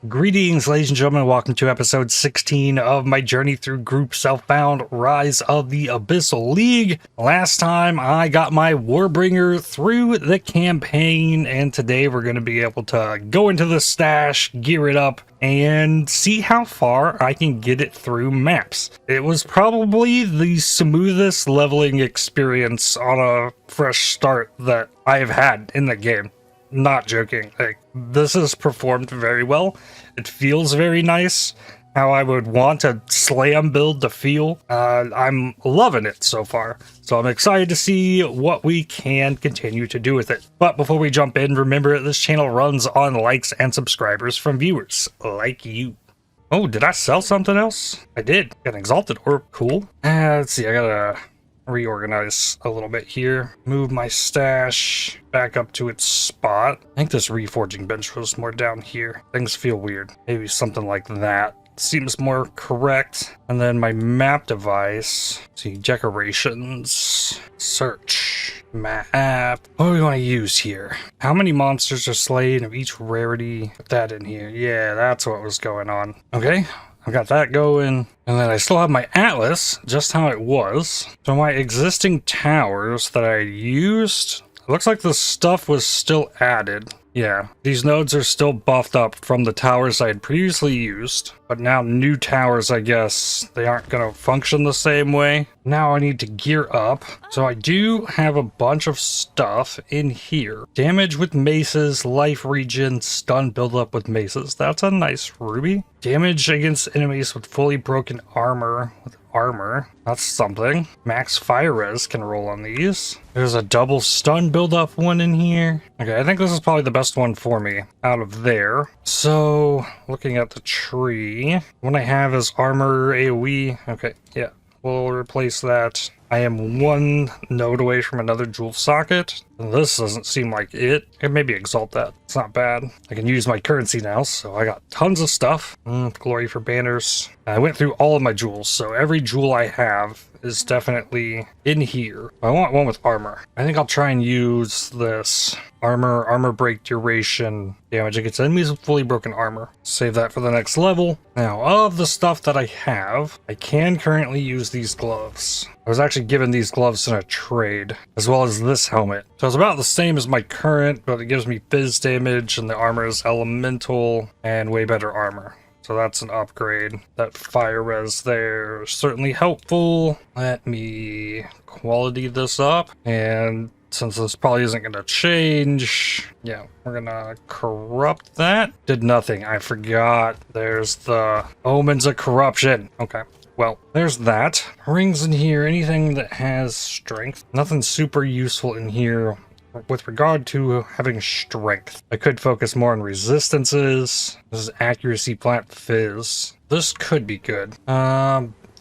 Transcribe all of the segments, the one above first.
Greetings, ladies and gentlemen. Welcome to episode 16 of my journey through Group Southbound Rise of the Abyssal League. Last time I got my Warbringer through the campaign, and today we're going to be able to go into the stash, gear it up, and see how far I can get it through maps. It was probably the smoothest leveling experience on a fresh start that I have had in the game. Not joking. Like, this has performed very well. It feels very nice. How I would want a slam build to feel. I'm loving it so far. So I'm excited to see what we can continue to do with it. But before we jump in, remember this channel runs on likes and subscribers from viewers like you. Oh, did I sell something else? I did. Got an Exalted Orb. Cool. Let's see. I gotta reorganize a little bit here. Move my stash back up to its spot. I think this reforging bench was more down here. Things feel weird. Maybe something like that seems more correct. And then my map device. Let's see, decorations, search, map. What do we want to use here? How many monsters are slain of each rarity? Put that in here. Yeah, that's what was going on. Okay. I got that going, and then I still have my atlas, just how it was. So my existing towers that I used, it looks like the stuff was still added. Yeah, these nodes are still buffed up from the towers I had previously used, but now new towers, I guess, they aren't going to function the same way. Now I need to gear up. So I do have a bunch of stuff in here. Damage with maces, life regen, stun buildup with maces. That's a nice ruby. Damage against enemies with fully broken armor with armor. That's something. Max fire res can roll on these. There's a double stun buildup one in here. Okay, I think this is probably the best one for me out of there. So looking at the tree, what I have is armor AoE. Okay, yeah. We'll replace that. I am one node away from another jewel socket. This doesn't seem like it. I can maybe exalt that. It's not bad. I can use my currency now, so I got tons of stuff. Glory for banners. I went through all of my jewels, so every jewel I have is definitely in here. I want one with armor. I think I'll try and use this. Armor break duration damage against enemies with fully broken armor. Save that for the next level. Now, of the stuff that I have, I can currently use these gloves. I was actually given these gloves in a trade, as well as this helmet. So it's about the same as my current, but it gives me fizz damage, and the armor is elemental, and way better armor. So that's an upgrade. That fire res there is certainly helpful. Let me quality this up, and since this probably isn't going to change, yeah, we're going to corrupt that. Did nothing. I forgot. There's the omens of corruption. Okay. Well, there's that. Rings in here, anything that has strength. Nothing super useful in here with regard to having strength. I could focus more on resistances. This is accuracy, plant fizz. This could be good.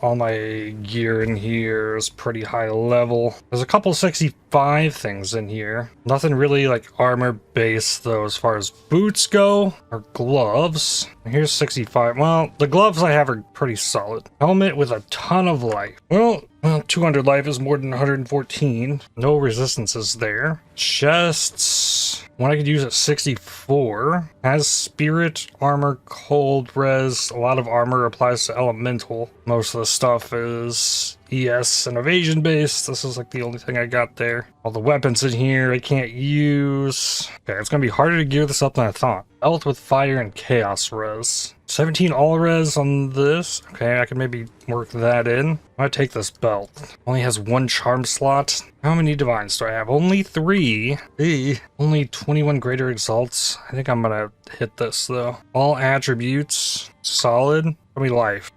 All my gear in here is pretty high level. There's a couple 65 things in here. Nothing really like armor based though as far as boots go or gloves. Here's 65. Well, the gloves I have are pretty solid. Helmet with a ton of life. Well, 200 life is more than 114. No resistances there. Chests. One I could use at 64. Has spirit, armor, cold res. A lot of armor applies to elemental. Most of the stuff is ES and evasion based. This is like the only thing I got there. All the weapons in here I can't use. Okay, it's gonna be harder to gear this up than I thought. Belt with fire and chaos res. 17 all res on this. Okay, I can maybe work that in. I'm gonna take this belt. Only has one charm slot. How many divines do I have? Only 3. Only 21 greater exalts. I think I'm gonna hit this though. All attributes. Solid. How many life?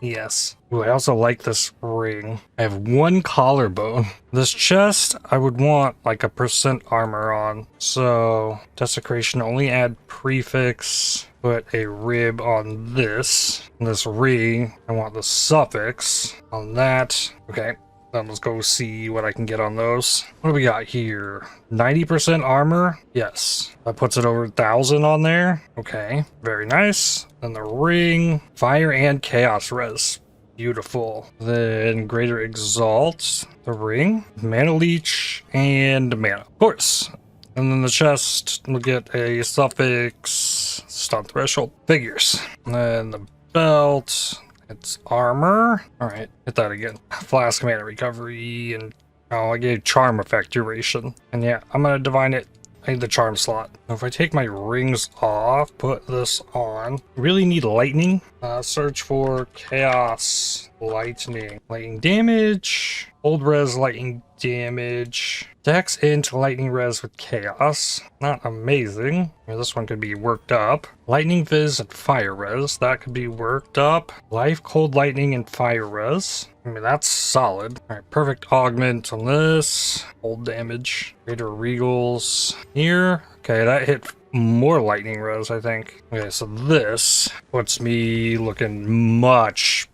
Yes. Ooh, I also like this ring. I have 1 collarbone. This chest, I would want like a % armor on. So, desecration, only add prefix. Put a rib on this. This ring, I want the suffix on that. Okay. Then let's go see what I can get on those. What do we got here? 90% armor? Yes. That puts it over 1,000 on there. Okay. Very nice. Then the ring. Fire and chaos res. Beautiful. Then greater exalt. The ring. Mana leech. And mana. Of course. And then the chest will get a suffix. stun threshold. Figures. And then the belt. It's armor. Alright, hit that again. Flask mana recovery and I gave charm effect duration. And yeah, I'm gonna divine it. I need the charm slot. Now if I take my rings off, put this on. Really need lightning. Search for chaos lightning. Lightning damage. Old res lightning damage. Dex into lightning res with chaos. Not amazing. This one could be worked up. Lightning Viz and fire res. That could be worked up. Life, cold lightning, and fire res. I mean, that's solid. Alright, perfect augment on this. Old damage. Greater regals here. Okay, that hit more lightning res, I think. Okay, so this puts me looking much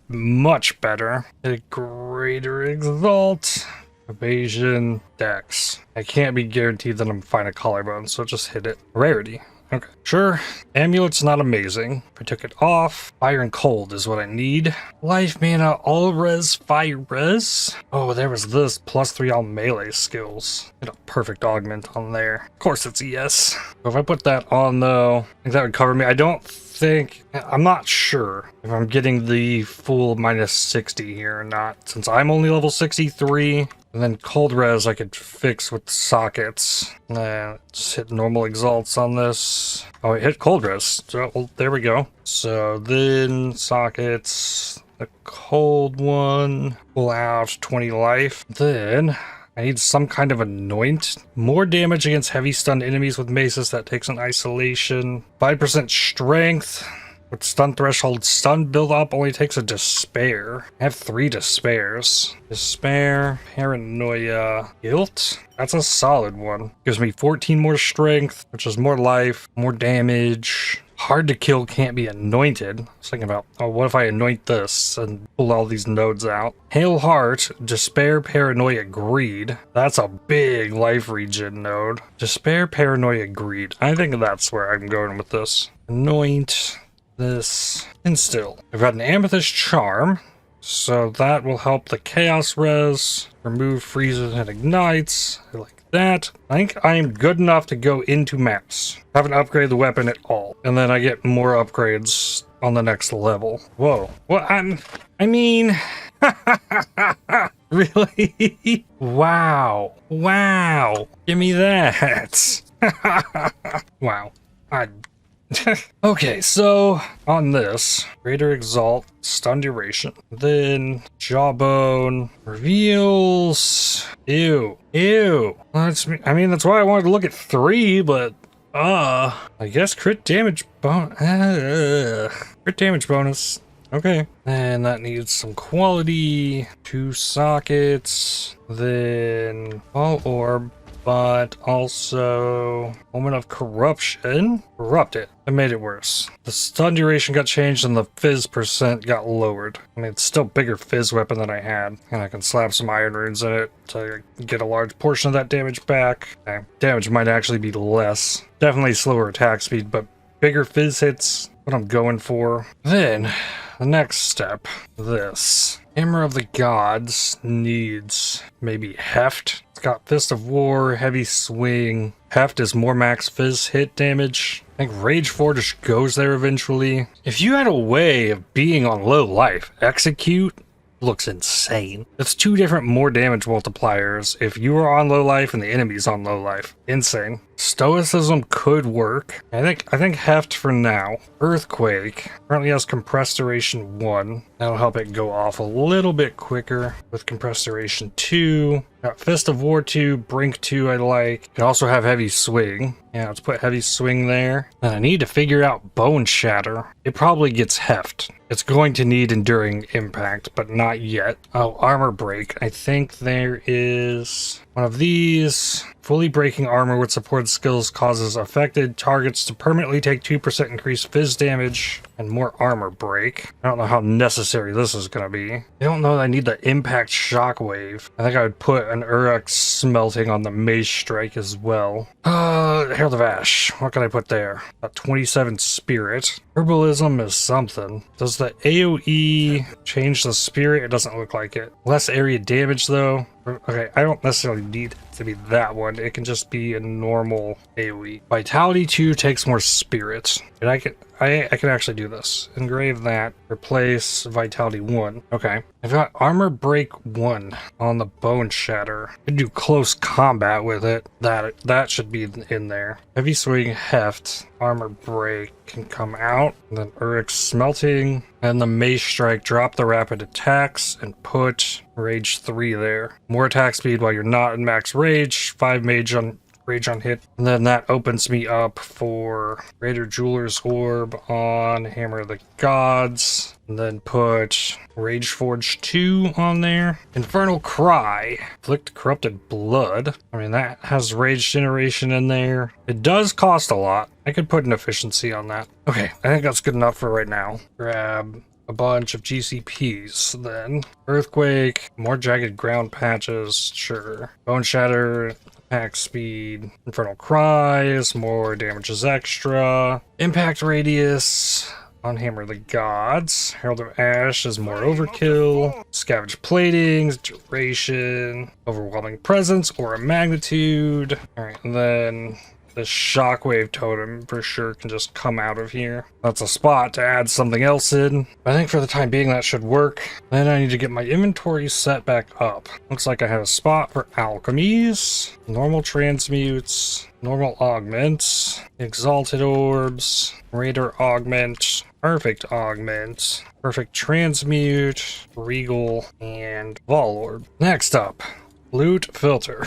better. A greater exalt. Evasion, dex. I can't be guaranteed that I'm gonna find a collarbone, so just hit it. Rarity. Okay, sure. Amulet's not amazing. If I took it off, fire and cold is what I need. Life mana, all res, fire res. Oh, there was this +3 all melee skills. Get a perfect augment on there. Of course it's a yes. So if I put that on though, I think that would cover me. I'm not sure if I'm getting the full -60 here or not, since I'm only level 63. And then cold res I could fix with sockets. Just hit normal exalts on this. Oh, it hit cold res. So, well, there we go. So then sockets, the cold one, pull out 20 life. Then I need some kind of anoint. More damage against heavy stunned enemies with maces. That takes an isolation. 5% strength. With stun threshold, stun build up only takes a despair. I have 3 despairs. Despair, paranoia, guilt. That's a solid one. Gives me 14 more strength, which is more life, more damage. Hard to kill can't be anointed. I was thinking about, oh, what if I anoint this and pull all these nodes out? Hail Heart, Despair, Paranoia, Greed. That's a big life regen node. Despair, Paranoia, Greed. I think that's where I'm going with this. Anoint this, and still. I've got an Amethyst Charm, so that will help the Chaos res, remove freezes and ignites. I like that. I think I am good enough to go into maps. Haven't upgraded the weapon at all. And then I get more upgrades on the next level. Whoa. Well, I mean... Really? Wow. Wow. Give me that. Wow. Okay, so on this, greater exalt, stun duration, then jawbone reveals. Ew. That's why I wanted to look at 3, but I guess crit damage crit damage bonus. Okay, and that needs some quality. 2 sockets, then all orb. But also, Moment of Corruption. Corrupt it. I made it worse. The stun duration got changed and the fizz percent got lowered. I mean, it's still bigger fizz weapon than I had. And I can slap some iron runes in it to get a large portion of that damage back. Okay. Damage might actually be less. Definitely slower attack speed, but bigger fizz hits, what I'm going for. Then, the next step, this. Hammer of the Gods needs maybe Heft. It's got Fist of War, Heavy Swing. Heft is more max fizz hit damage. I think Rageforged goes there eventually. If you had a way of being on low life, Execute looks insane. It's 2 different more damage multipliers if you are on low life and the enemy's on low life. Insane. Stoicism could work. I think Heft for now. Earthquake currently has compressed duration 1. That'll help it go off a little bit quicker with compressed duration 2. Got Fist of War 2, Brink 2 I like. Can also have Heavy Swing. Yeah, let's put Heavy Swing there. And I need to figure out Boneshatter. It probably gets Heft. It's going to need Enduring Impact, but not yet. Oh, Armor Break. I think there is one of these. Fully breaking armor with support skills causes affected targets to permanently take 2% increased fizz damage and more armor break. I don't know how necessary this is going to be. I don't know that I need the impact shockwave. I think I would put an Uruk smelting on the Mace strike as well. Herald of Ash. What can I put there? About 27 spirit. Herbalism is something. Does the AoE change the spirit? It doesn't look like it. Less area damage though. Okay, I don't necessarily need it to be that one. It can just be a normal AoE. Vitality 2 takes more spirit. And I can actually do this. Engrave that. Replace Vitality 1. Okay. I've got Armor Break 1 on the Boneshatter. I can do close combat with it. That should be in there. Heavy Swing, Heft, Armor Break can come out. And then Uruk Smelting. And the Mace Strike, drop the rapid attacks and put Rage 3 there. More attack speed while you're not in max Rage. 5 Rage on hit. And then that opens me up for Greater Jeweler's Orb on Hammer of the Gods. And then put Rageforged 2 on there. Infernal Cry. Inflict Corrupted Blood. I mean, that has Rage Generation in there. It does cost a lot. I could put an efficiency on that. Okay, I think that's good enough for right now. Grab a bunch of GCPs then. Earthquake, more Jagged Ground Patches, sure. Boneshatter, attack speed, Infernal Cries, more damage is extra. Impact radius on Hammer of the Gods. Herald of Ash is more overkill. Scavenged Platings, duration, overwhelming presence, or a magnitude. Alright, and then the Shockwave Totem for sure can just come out of here. That's a spot to add something else in. I think for the time being that should work. Then I need to get my inventory set back up. Looks like I have a spot for alchemies, normal transmutes, normal augments, exalted orbs, raider augment, perfect augment, perfect transmute, regal, and vol orb. Next up, loot filter.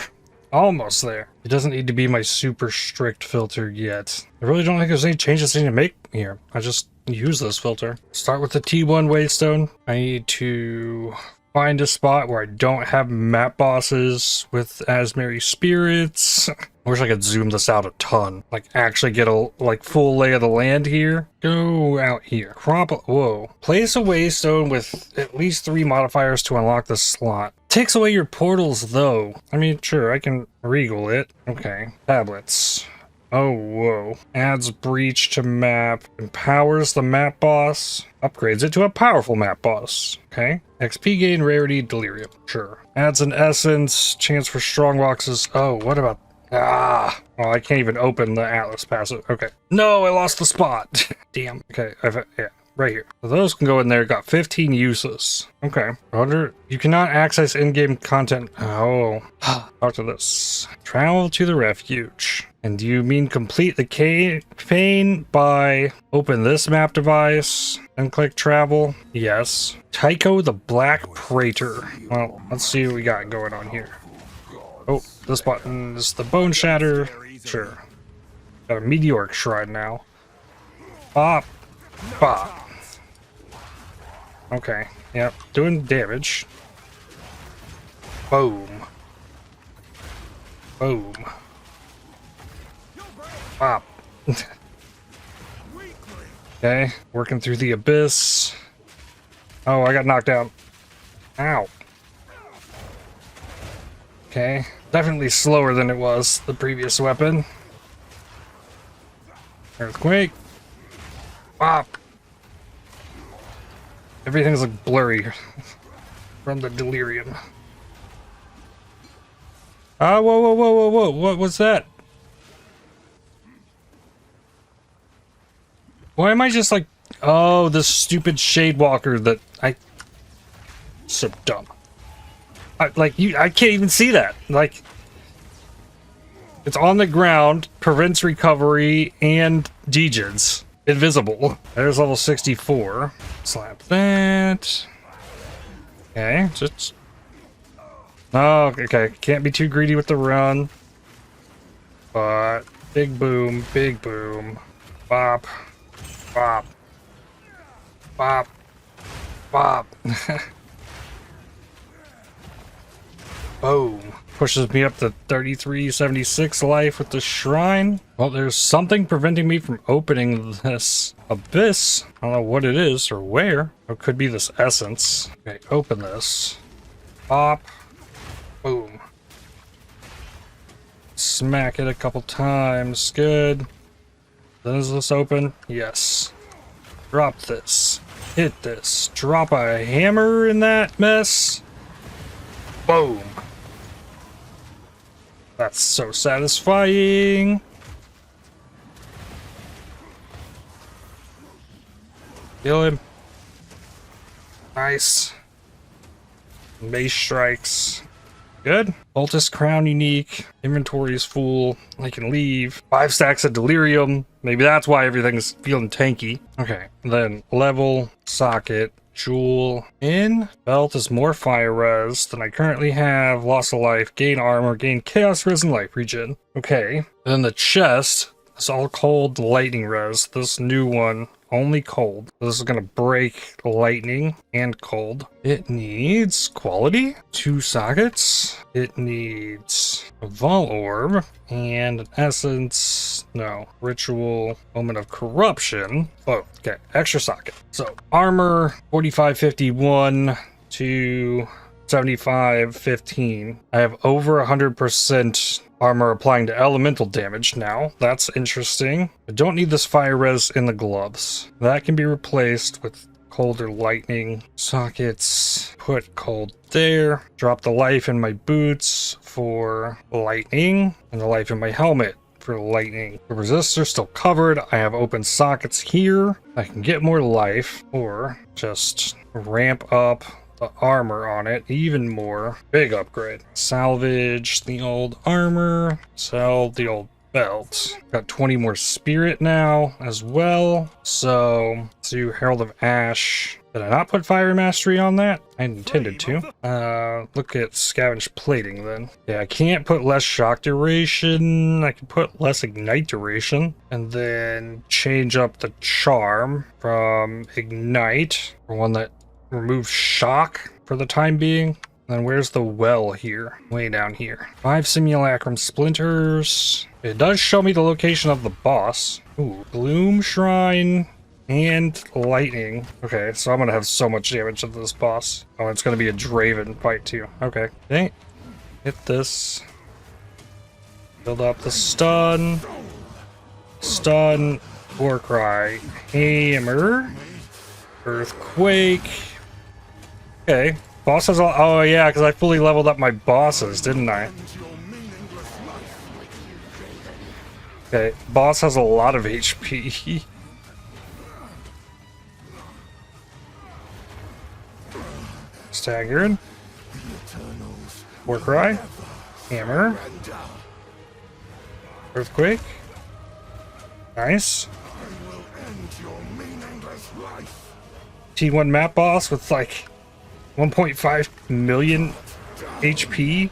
Almost there. It doesn't need to be my super strict filter yet. I really don't think there's any changes I need to make here. I just use this filter. Start with the T1 Waystone. I need to find a spot where I don't have map bosses with Asmeri spirits. I wish I could zoom this out a ton. Like actually get a full lay of the land here. Go out here. Whoa. Place a Waystone with at least 3 modifiers to unlock the slot. Takes away your portals though. I mean, sure, I can regal it. Okay. Tablets. Oh, whoa. Adds breach to map. Empowers the map boss. Upgrades it to a powerful map boss. Okay. XP gain, rarity, delirium. Sure. Adds an essence. Chance for strong boxes. Oh, what about... well, I can't even open the Atlas passive. Okay. No, I lost the spot. Damn. Okay. Yeah. Right here. So those can go in there. Got 15 uses. Okay. You cannot access in-game content. Oh. Talk to this. Travel to the refuge. And do you mean complete the campaign by open this map device and click travel? Yes. Tycho the Black Praetor. Well, let's see what we got going on here. Oh, this button is the Boneshatter. Sure. Got a Meteoric Shrine now. Bop. Bop. Okay, yep, doing damage. Boom. Boom. Pop. Okay, working through the abyss. Oh, I got knocked out. Ow. Okay, definitely slower than it was the previous weapon. Earthquake. Pop. Everything's like blurry from the delirium. Ah, whoa. What was that? Why am I just like, oh, this stupid Shade Walker that so dumb. I can't even see that. Like, it's on the ground, prevents recovery, and degens. Invisible. There's level 64. Slap that. Okay, just... Oh, okay. Can't be too greedy with the run. But... Big boom, big boom. Bop. Bop. Bop. Bop. Boom. Pushes me up to 3376 life with the shrine. Well, there's something preventing me from opening this abyss. I don't know what it is or where. It could be this essence. Okay, open this. Pop. Boom. Smack it a couple times. Good. Then is this open? Yes. Drop this. Hit this. Drop a hammer in that mess. Boom. That's so satisfying. Kill him. Nice. Mace strikes. Good. Cultist crown unique. Inventory is full. I can leave. 5 stacks of delirium. Maybe that's why everything's feeling tanky. Okay. Then level, socket, jewel in. Belt is more fire res than I currently have. Loss of life, gain armor, gain chaos res, and life regen. Okay. And then the chest is all cold lightning res. This new one, only cold. This is gonna break lightning and cold. It needs quality, 2 sockets. It needs a Vol Orb and an essence. No, ritual, moment of corruption. Oh, okay, extra socket. So armor 4551 to 7515. I have over 100% armor applying to elemental damage now. That's interesting. I don't need this fire res in the gloves. That can be replaced with cold or lightning. Sockets, put cold there. Drop the life in my boots for lightning, and the life in my helmet for lightning. The resistor still covered. I have open sockets here. I can get more life, or just ramp up the armor on it even more. Big upgrade. Salvage the old armor, sell the old belt. Got 20 more spirit now as well. So let's do Herald of Ash. Did I not put fire mastery on that? I intended to. Look at scavenged plating then. Yeah, I can't put less shock duration. I can put less ignite duration, and then change up the charm from ignite for one that remove shock for the time being. Then where's the well here? Way down here. 5 simulacrum splinters. It does show me the location of the boss. Ooh, gloom shrine and lightning. Okay, so I'm gonna have so much damage to this boss. Oh, it's gonna be a Draven fight too. Okay. Dang. Hit this. Build up the stun. Stun. Warcry. Hammer. Earthquake. Okay, boss has all. Oh yeah, because I fully leveled up my bosses, didn't I? Okay, boss has a lot of HP. Staggered. Warcry. Hammer. Earthquake. Nice. T1 map boss with like 1.5 million HP.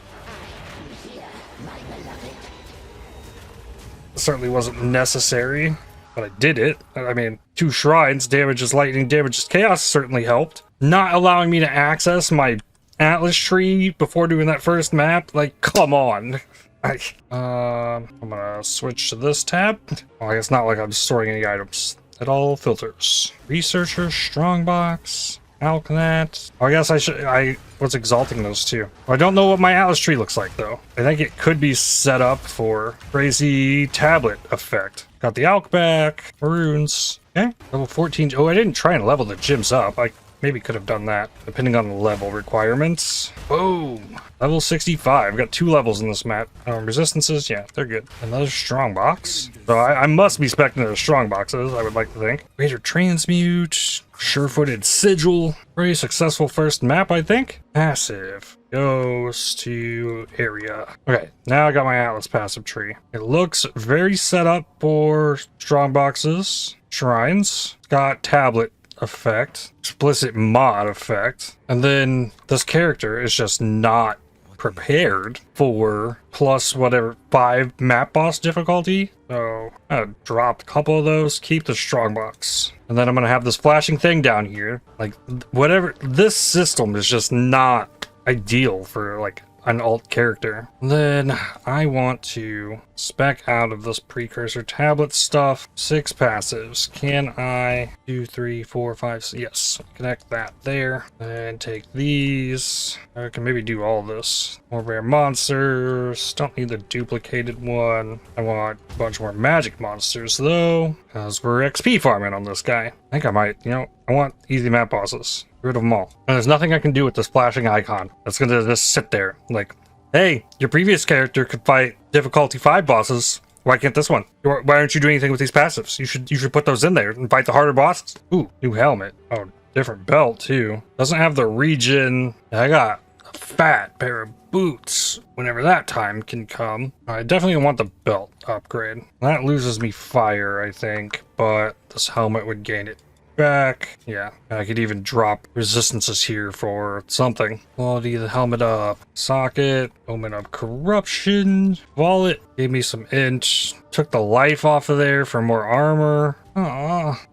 Certainly wasn't necessary, but I did it. I mean, 2 shrines, damages lightning, damages chaos certainly helped. Not allowing me to access my Atlas tree before doing that first map, like, come on. I'm gonna switch to this tab. Well, I guess not like I'm storing any items. It all filters. Researcher, strongbox. Alkanat. Oh, I guess I was exalting those two. I don't know what my Atlas tree looks like though. I think it could be set up for crazy tablet effect. Got the Alk back, runes. Okay, level 14. Oh, I didn't try and level the gyms up. I maybe could have done that, depending on the level requirements. Boom! Level 65. Got 2 levels in this map. Resistances, yeah, they're good. Another strong box. So I must be specting the strong boxes, I would like to think. Greater transmute. Sure-footed sigil. Very successful first map, I think. Passive. Goes to area. Okay, now I got my Atlas passive tree. It looks very set up for strong boxes. Shrines. It's got tablet effect, explicit mod effect, and then this character is just not prepared for plus whatever 5 map boss difficulty. So I'm gonna drop a couple of those, keep the strong box, and then I'm gonna have this flashing thing down here. Like whatever, this system is just not ideal for like an alt character. Then I want to spec out of this precursor tablet stuff. 6 passives. Can I 2, 3, 4, 5? Yes. Connect that there. And take these. I can maybe do all this. More rare monsters. Don't need the duplicated one. I want a bunch more magic monsters though, because we're XP farming on this guy. I think I might, I want easy map bosses. Get rid of them all. And there's nothing I can do with this flashing icon. That's gonna just sit there. Like, hey, your previous character could fight difficulty 5 bosses. Why can't this one? Why aren't you doing anything with these passives? You should put those in there and fight the harder bosses. Ooh, new helmet. Oh, different belt too. Doesn't have the regen. I got a fat pair of boots whenever that time can come. I definitely want the belt upgrade. That loses me fire, I think, but this helmet would gain it back. Yeah, I could even drop resistances here for something. Quality of the helmet up. Socket. Omen of Corruption. Wallet. Gave me some inch. Took the life off of there for more armor.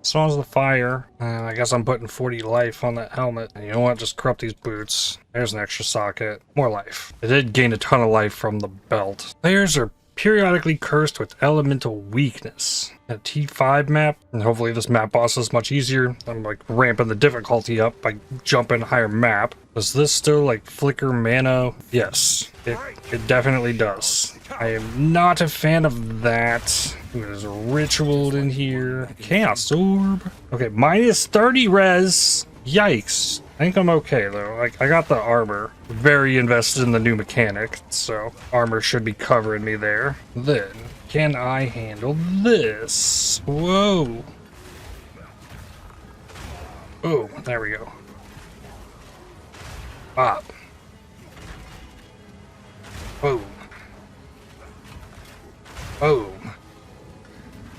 So was the fire. I guess I'm putting 40 life on that helmet. And you know what? Just corrupt these boots. There's an extra socket. More life. I did gain a ton of life from the belt. Players are periodically cursed with elemental weakness. A T5 map, and hopefully this map boss is much easier. I'm like ramping the difficulty up by jumping higher map. Does this still like flicker mana? Yes, it definitely does. I am not a fan of that. Ooh, there's a ritual in here. Chaos orb. Okay, minus 30 res. Yikes. I think I'm okay though. Like, I got the armor. Very invested in the new mechanic, so armor should be covering me there. Then, can I handle this? Whoa. Oh, there we go. Pop. Boom. Boom.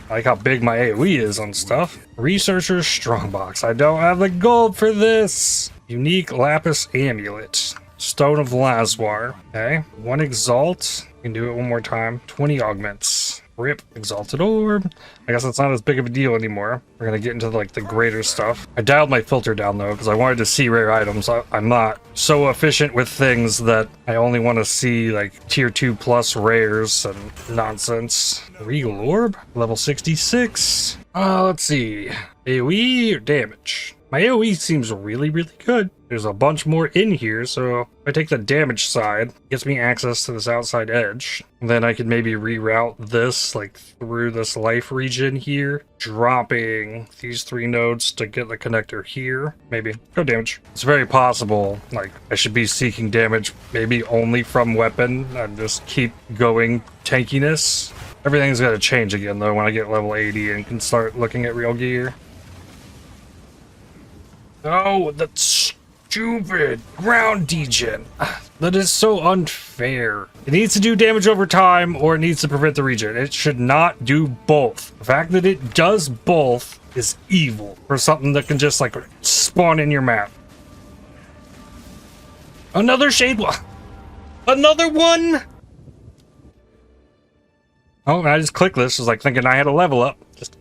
I like how big my AoE is on stuff. Researcher's Strongbox. I don't have the gold for this. Unique Lapis Amulet. Stone of Lazwar. Okay. 1 Exalt. You can do it one more time. 20 Augments. Rip. Exalted Orb. I guess that's not as big of a deal anymore. We're gonna get into like the greater stuff. I dialed my filter down though because I wanted to see rare items. I'm not so efficient with things that I only want to see like tier 2 plus rares and nonsense. Regal Orb. Level 66. Let's see. AoE or damage? My AoE seems really, really good. There's a bunch more in here, so if I take the damage side, it gets me access to this outside edge. And then I could maybe reroute this, like, through this life region here, dropping these 3 nodes to get the connector here. Maybe. Go damage. It's very possible, like, I should be seeking damage maybe only from weapon and just keep going tankiness. Everything's got to change again, though, when I get level 80 and can start looking at real gear. Oh, that's stupid ground degen. That is so unfair. It needs to do damage over time or it needs to prevent the regen. It should not do both. The fact that it does both is evil for something that can just like spawn in your map. Another shade one. Another one. Oh, I just clicked this. It's like thinking I had a level up. Just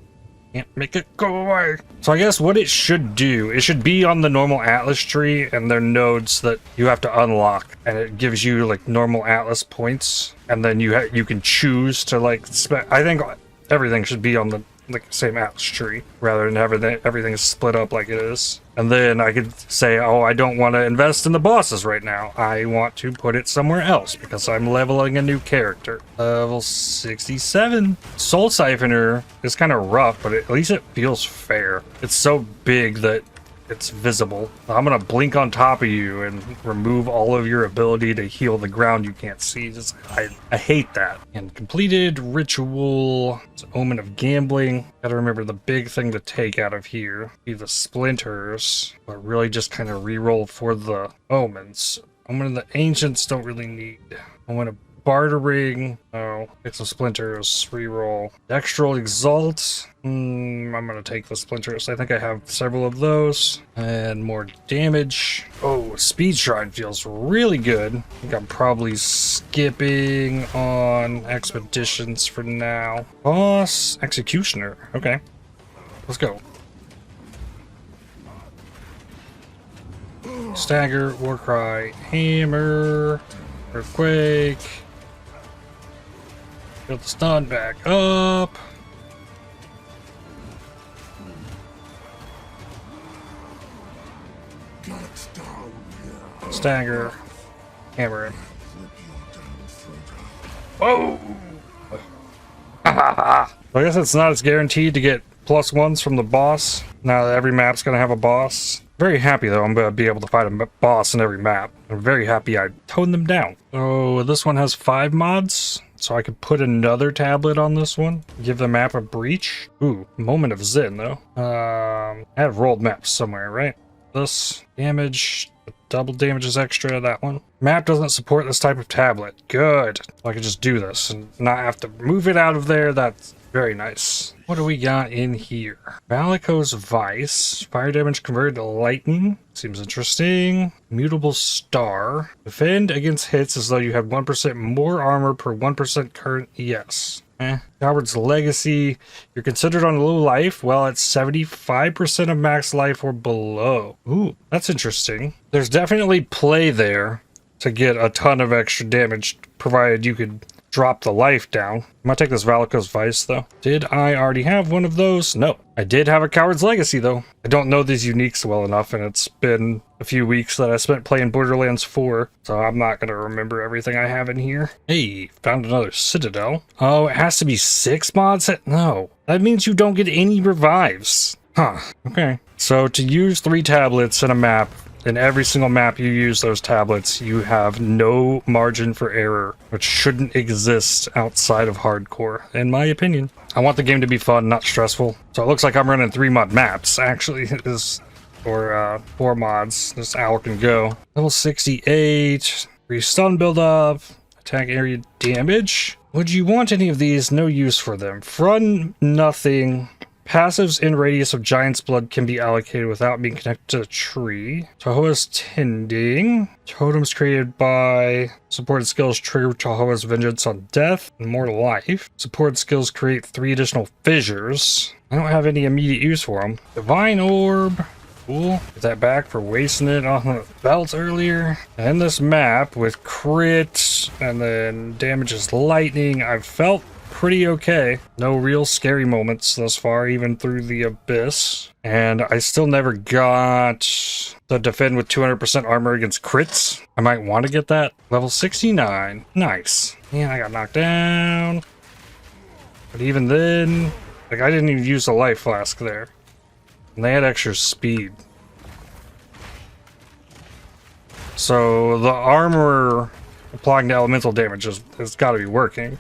can't make it go away. So I guess what it should do, it should be on the normal Atlas tree and their nodes that you have to unlock, and it gives you like normal Atlas points, and then you can choose to like I think everything should be on the like same Atlas tree rather than everything is split up like it is. And then I could say, oh, I don't want to invest in the bosses right now. I want to put it somewhere else because I'm leveling a new character. Level 67. Soul Siphoner is kind of rough, but at least it feels fair. It's so big that it's visible. I'm gonna blink on top of you and remove all of your ability to heal the ground you can't see. I hate that. And completed ritual. It's an Omen of Gambling. Gotta remember the big thing to take out of here. Be the splinters, but really just kind of reroll for the omens. Omen of the Ancients don't really need. Omen of Bartering. Oh, get some splinters. Reroll. Dextral Exalt. I'm gonna take the splinters. I think I have several of those. And more damage. Oh, Speed Shrine feels really good. I think I'm probably skipping on expeditions for now. Boss Executioner. Okay. Let's go. Stagger, Warcry, Hammer, Earthquake. Build the stun back up. Stagger. Hammer. Whoa! I guess it's not as guaranteed to get +1s from the boss. Now that every map's gonna have a boss. Very happy though I'm gonna be able to fight a boss in every map. I'm very happy I toned them down. Oh, this one has 5 mods. So I could put another tablet on this one. Give the map a breach. Ooh, Moment of Zen though. I have rolled maps somewhere, right? This damage, double damage is extra, that one. Map doesn't support this type of tablet. Good. I can just do this and not have to move it out of there. That's very nice. What do we got in here? Valiko's Vice. Fire damage converted to lightning. Seems interesting. Mutable Star. Defend against hits as though you have 1% more armor per 1% current ES. Coward's Legacy. You're considered on low life. Well, it's 75% of max life or below. Ooh, that's interesting. There's definitely play there to get a ton of extra damage, provided you could drop the life down. I'm gonna take this Valiko's Vice though. Did I already have one of those? No. I did have a Coward's Legacy though. I don't know these uniques well enough, and it's been a few weeks that I spent playing Borderlands 4, so I'm not gonna remember everything I have in here. Hey, found another Citadel. Oh, it has to be 6 mods? No. That means you don't get any revives. Huh. Okay. So to use 3 tablets in a map, in every single map you use those tablets, you have no margin for error, which shouldn't exist outside of hardcore, in my opinion. I want the game to be fun, not stressful. So it looks like I'm running 3 mod maps, actually, or 4 mods. This owl can go. Level 68, 3 stun build up, attack area damage. Would you want any of these? No use for them. Front, nothing. Passives in radius of Giant's Blood can be allocated without being connected to a tree. Tahoa's Tending. Totems created by supported skills trigger Tahoa's Vengeance on Death and more life. Supported skills create 3 additional fissures. I don't have any immediate use for them. Divine Orb. Cool. Get that back for wasting it on the belts earlier. And this map with crit and then damages lightning, I've felt pretty okay. No real scary moments thus far, even through the Abyss. And I still never got the defend with 200% armor against crits. I might want to get that. Level 69. Nice. Man, I got knocked down. But even then, like, I didn't even use the life flask there. And they had extra speed. So the armor applying to elemental damage has got to be working.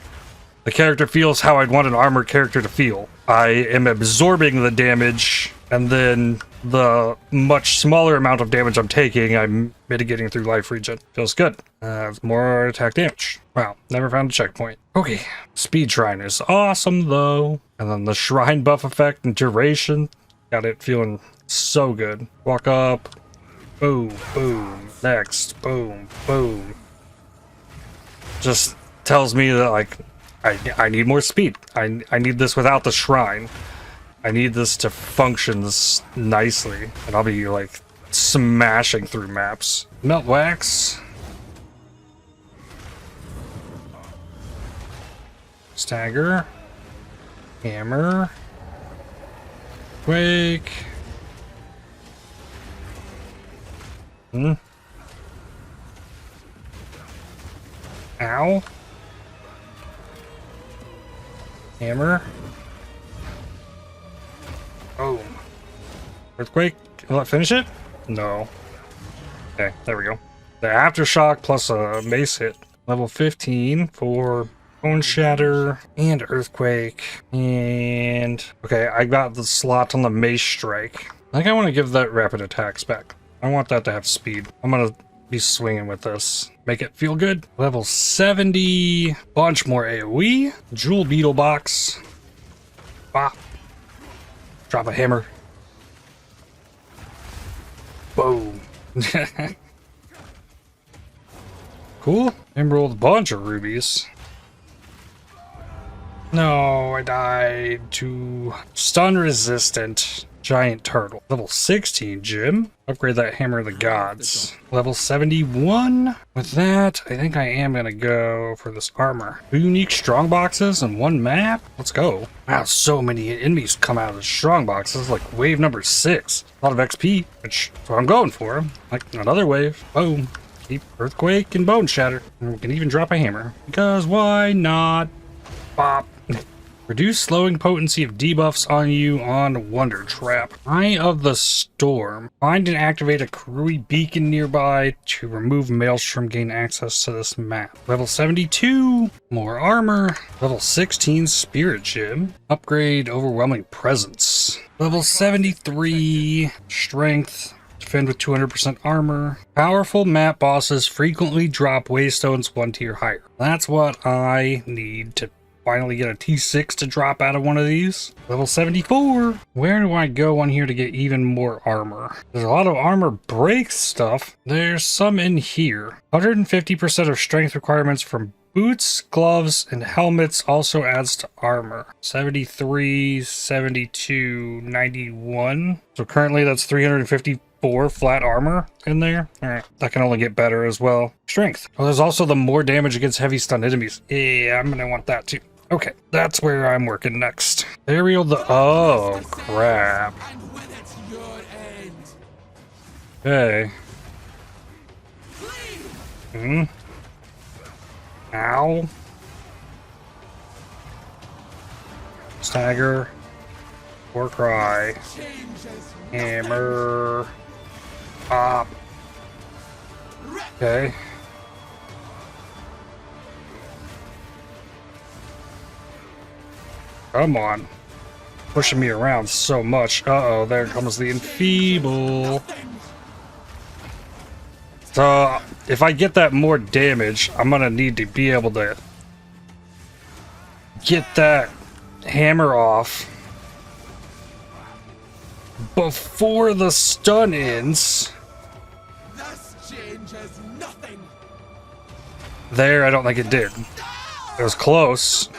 The character feels how I'd want an armored character to feel. I am absorbing the damage, and then the much smaller amount of damage I'm taking, I'm mitigating through life regen. Feels good. More attack damage. Wow, never found a checkpoint. Okay, Speed Shrine is awesome though. And then the Shrine buff effect and duration. Got it feeling so good. Walk up. Boom, boom. Next. Boom, boom. Just tells me that, like, I need more speed. I need this without the shrine. I need this to function this nicely. And I'll be, like, smashing through maps. Melt Wax. Stagger. Hammer. Quake. Ow. Hammer. Boom. Earthquake. Will it finish it? No. Okay, there we go. The Aftershock plus a Mace hit. Level 15 for Boneshatter and Earthquake. And okay, I got the slot on the Mace Strike. I think I want to give that rapid attacks back. I want that to have speed. I'm gonna be swinging with this. Make it feel good. Level 70. Bunch more AoE. Jewel Beetle Box. Bop. Drop a hammer. Boom. Cool. Emerald, a bunch of rubies. No, I died to stun resistant giant turtle. Level 16 gem. Upgrade that hammer of the gods. Level 71. With that, I think I am gonna go for this armor. 2 unique strong boxes and 1 map. Let's go. Wow, so many enemies come out of the strong boxes. Like wave number 6. A lot of XP, which is what I'm going for. Like another wave. Boom. Keep Earthquake and Boneshatter. And we can even drop a hammer. Because why not? Bop. Reduce slowing potency of debuffs on you on Wonder Trap. Eye of the Storm. Find and activate a Karui beacon nearby to remove Maelstrom, gain access to this map. Level 72, more armor. Level 16, Spirit Gem. Upgrade Overwhelming Presence. Level 73, Strength. Defend with 200% armor. Powerful map bosses frequently drop waystones 1 tier higher. That's what I need to finally get a T6 to drop out of one of these. Level 74. Where do I go on here to get even more armor? There's a lot of armor break stuff. There's some in here. 150% of strength requirements from boots, gloves, and helmets also adds to armor. 73, 72, 91. So currently that's 354 flat armor in there. All right, that can only get better as well. Strength. Well, there's also the more damage against heavy stun enemies. Yeah, I'm gonna want that too. Okay, that's where I'm working next. Burial the... Oh, crap. Okay. Ow. Stagger. War cry. Hammer. Pop. Okay. Come on. Pushing me around so much. Uh-oh, there comes the Enfeeble. So, if I get that more damage, I'm gonna need to be able to get that hammer off before the stun ends. There, I don't think it did. It was close.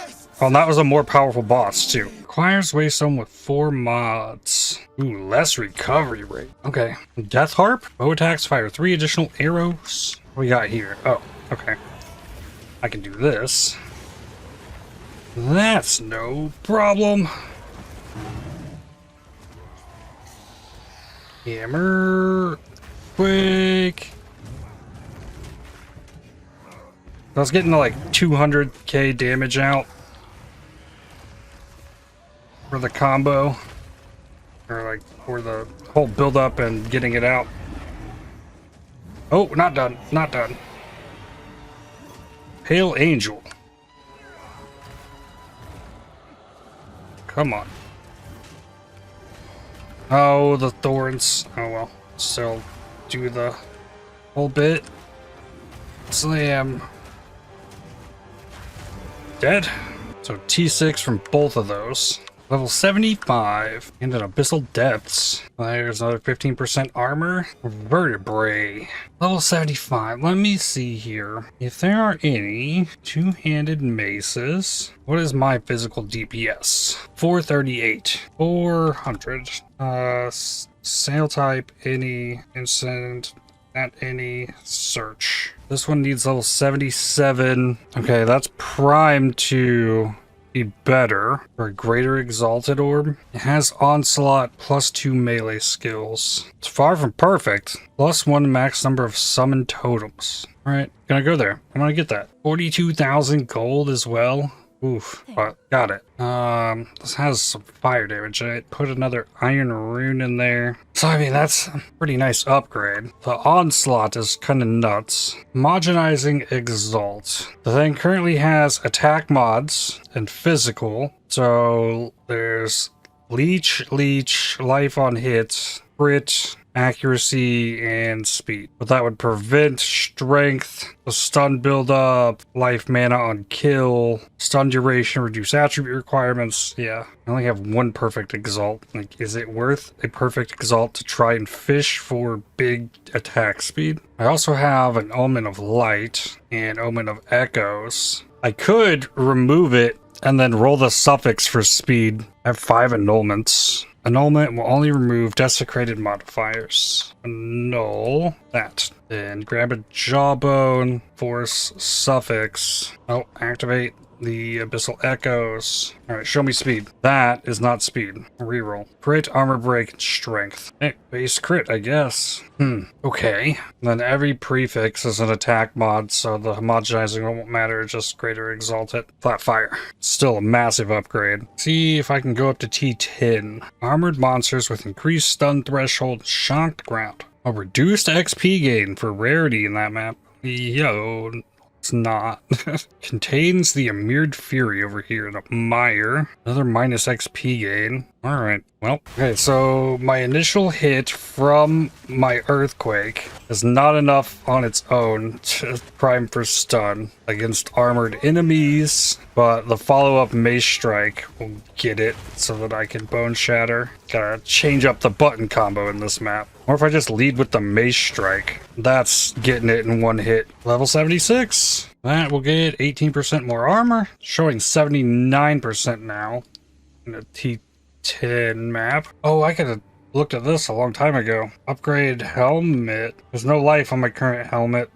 Oh, and that was a more powerful boss, too. Requires waystone with 4 mods. Ooh, less recovery rate. Okay. Death Harp. Bow attacks fire 3 additional arrows. What we got here? Oh, okay. I can do this. That's no problem. Hammer. Quick. I was getting like 200k damage out for the combo, or like for the whole build up and getting it out. Oh, not done, not done. Pale Angel. Come on. Oh, the thorns. Oh well, still do the whole bit. Slam. Dead. So T6 from both of those. Level 75 and an Abyssal Depths. There's another 15% armor. Vertebrae. Level 75. Let me see here. If there are any two-handed maces. What is my physical DPS? 438. 400. Sail type, any, instant, at any, search. This one needs level 77. Okay, that's primed to be better for a greater exalted orb. It has onslaught plus 2 melee skills. It's far from perfect. Plus 1 max number of summoned totems. All right, gonna go there. I'm gonna get that. 42,000 gold as well. Oof, but got it. This has some fire damage. I put another iron rune in there. So I mean, that's a pretty nice upgrade. The onslaught is kind of nuts. Homogenizing Exalt. The thing currently has attack mods and physical. So there's leech, life on hit, crit, accuracy, and speed. But that would prevent strength, the stun buildup, life mana on kill, stun duration, reduce attribute requirements. Yeah, I only have one perfect exalt. Like, is it worth a perfect exalt to try and fish for big attack speed? I also have an Omen of Light and Omen of Echoes. I could remove it and then roll the suffix for speed. I have 5 annulments. Annulment will only remove desecrated modifiers. Annul that. Then grab a jawbone, force suffix. Oh, activate the Abyssal Echoes. Alright, show me speed. That is not speed. Reroll. Crit, armor break, and strength. Hey, base crit, I guess. Okay. Then every prefix is an attack mod, so the homogenizing won't matter, just greater exalted. Flat fire. Still a massive upgrade. See if I can go up to T10. Armored monsters with increased stun threshold, shocked ground. A reduced XP gain for rarity in that map. Yo, it's not. Contains the Immured Fury over here in a mire. Another minus XP gain. Alright, well, okay, so my initial hit from my Earthquake is not enough on its own to prime for stun against armored enemies, but the follow-up Mace Strike will get it so that I can Boneshatter. Gotta change up the button combo in this map. Or if I just lead with the Mace Strike, that's getting it in one hit. Level 76. That will get 18% more armor, showing 79% now in a T10 map. Oh, I could have looked at this a long time ago. Upgrade helmet. There's no life on my current helmet.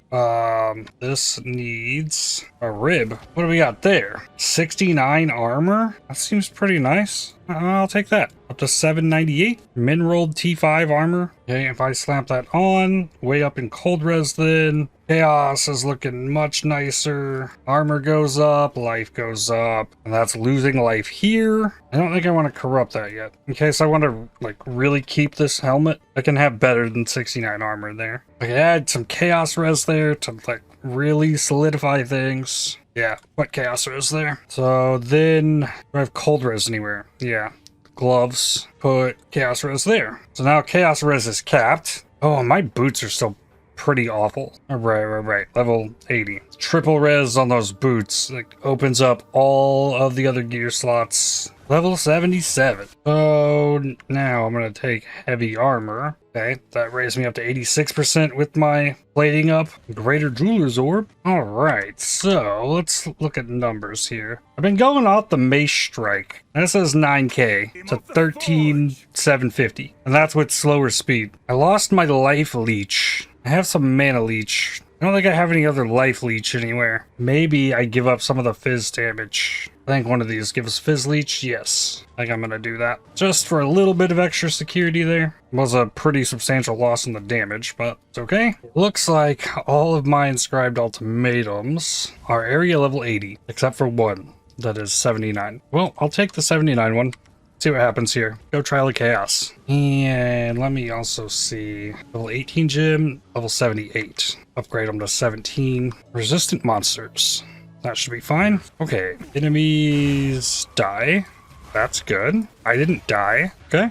This needs a rib. What do we got there? 69 armor? That seems pretty nice. I'll take that. Up to 798. Mineraled T5 armor. Okay, if I slap that on, way up in cold res then. Chaos is looking much nicer. Armor goes up, life goes up, and that's losing life here. I don't think I want to corrupt that yet. In case I want to like really keep this helmet, I can have better than 69 armor there. I can add some chaos res there to like really solidify things. Yeah, what chaos res there. So then, do I have cold res anywhere? Yeah. Gloves, put chaos res there. So now chaos res is capped. Oh, my boots are still pretty awful. Right. Level 80. Triple res on those boots. Like, opens up all of the other gear slots. Level 77. So now I'm going to take heavy armor. Okay, that raised me up to 86% with my plating up. Greater Jeweler's Orb. Alright, so let's look at numbers here. I've been going off the Mace Strike. That says 9k to 13,750. And that's with slower speed. I lost my life leech. I have some mana leech. I don't think I have any other life leech anywhere. Maybe I give up some of the fizz damage. I think one of these gives fizz leech. Yes, I think I'm gonna do that. Just for a little bit of extra security there. Was a pretty substantial loss in the damage, but it's okay. Looks like all of my inscribed ultimatums are area level 80, except for one that is 79. Well, I'll take the 79 one. See what happens here. Go Trial of Chaos. And let me also see. Level 18 gym, level 78. Upgrade them to 17. Resistant monsters. That should be fine. Okay. Enemies die. That's good. I didn't die. Okay.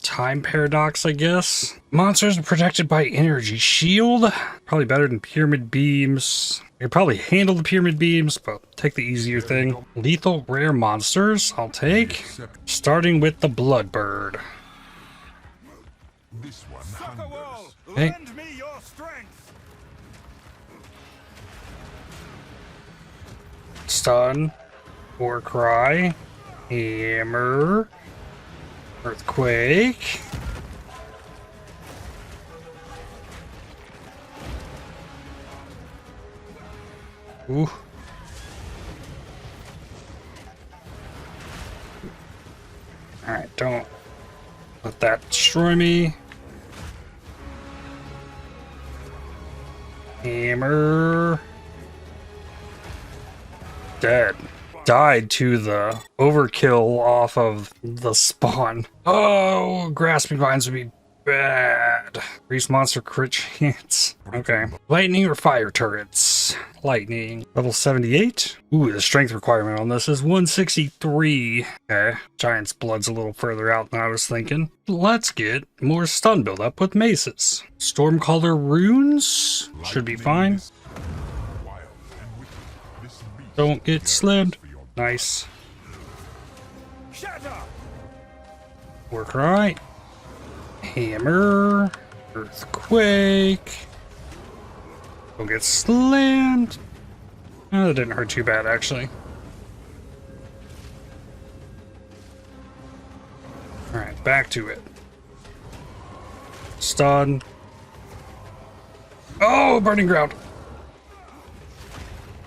Time paradox, I guess. Monsters are protected by energy shield. Probably better than pyramid beams. I could probably handle the pyramid beams, but take the easier thing. Lethal rare monsters, I'll take. Starting with the Bloodbird. Okay. Stun. War Cry. Hammer. Earthquake. Ooh. Alright, don't let that destroy me. Hammer. Dead. Died to the overkill off of the spawn. Oh, grasping vines would be bad. Increase monster crit chance. Okay. Lightning or fire turrets? Lightning. Level 78. Ooh, the strength requirement on this is 163. Okay. Giant's blood's a little further out than I was thinking. Let's get more stun buildup with maces. Stormcaller runes should be fine. Don't get slammed. Nice. Work right. Hammer. Earthquake. Don't get slammed. Oh, that didn't hurt too bad, actually. Alright, back to it. Stun. Oh, burning ground.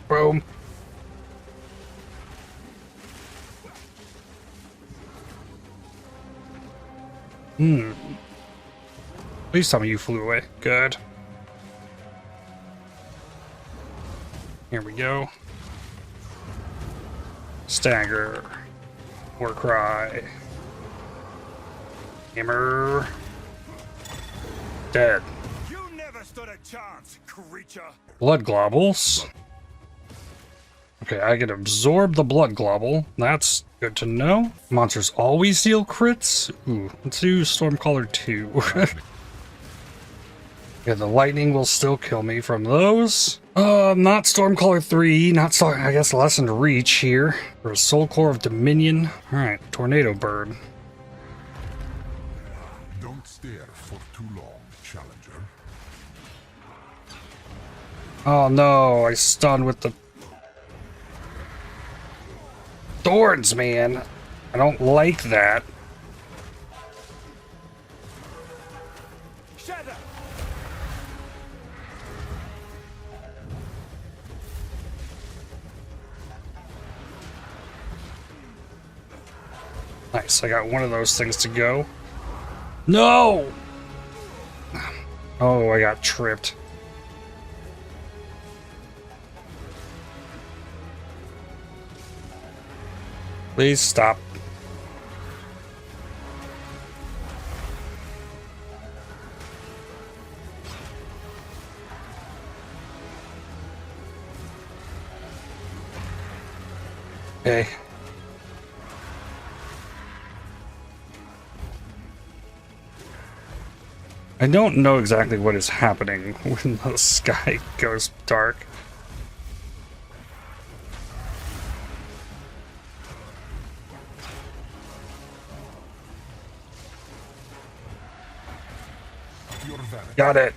Boom. Please tell me you flew away. Good. Here we go. Stagger. Warcry. Hammer. Dead. You never stood a chance, creature. Blood globules. Okay, I can absorb the blood globule. That's good to know. Monsters always deal crits. Ooh, let's do Stormcaller 2. Yeah, the lightning will still kill me from those. Not Stormcaller 3, I guess Lessened Reach here. For a Soul Core of Dominion. Alright, Tornado Bird. Don't stare for too long, challenger. Oh no, I stunned with the thorns, man. I don't like that. Shatter. Nice, I got one of those things to go. No! Oh, I got tripped. Please stop. Okay. I don't know exactly what is happening when the sky goes dark. Got it.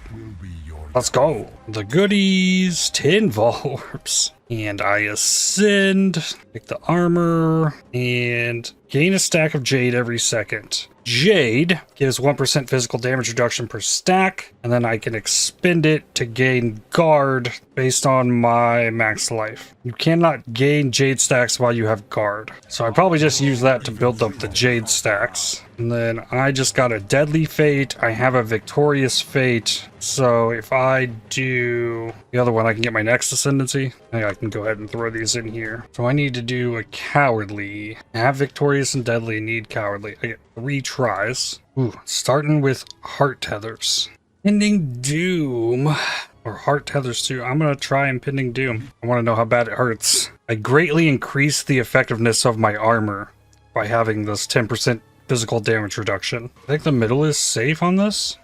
Let's go. The goodies, 10 Volwarps. And I ascend, pick the armor, and gain a stack of Jade every second. Jade gives 1% physical damage reduction per stack, and then I can expend it to gain guard based on my max life. You cannot gain Jade stacks while you have guard. So I probably just use that to build up the Jade stacks. And then I just got a Deadly Fate. I have a Victorious Fate. So if I do the other one, I can get my next Ascendancy. I can go ahead and throw these in here. So I need to do a Cowardly. I have Victorious and Deadly, need Cowardly. I get 3 tries. Ooh, starting with Heart Tethers. Impending Doom. Or Heart Tethers too. I'm gonna try Impending Doom. I want to know how bad it hurts. I greatly increased the effectiveness of my armor by having this 10% physical damage reduction. I think the middle is safe on this.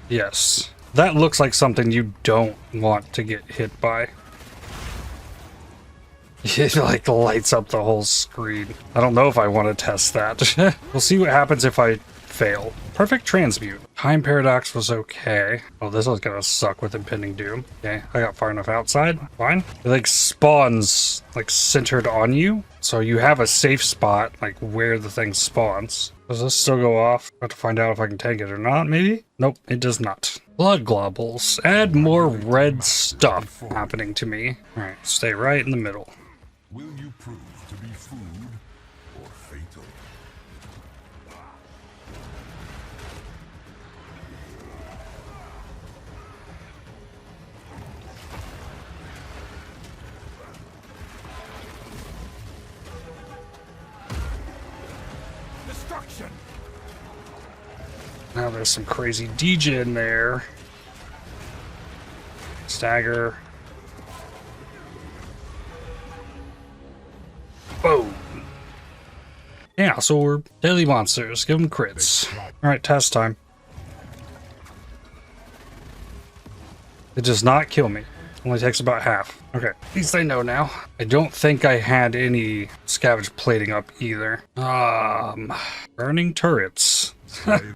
Yes. That looks like something you don't want to get hit by. It like lights up the whole screen. I don't know if I want to test that. We'll see what happens if I fail. Perfect Transmute. Time Paradox was okay. Oh, this one's gonna suck with Impending Doom. Okay, I got far enough outside. Fine. It like spawns like centered on you. So you have a safe spot like where the thing spawns. Does this still go off? I have to find out if I can tank it or not, maybe? Nope, it does not. Blood globules. Add more red stuff happening to me. Alright, stay right in the middle. Will you prove to be food or fatal? Destruction. Now there's some crazy DJ in there. Stagger. Boom. Yeah, so we're daily monsters. Give them crits. Alright, test time. It does not kill me. Only takes about half. Okay, at least I know now. I don't think I had any scavenged plating up either. Burning turrets.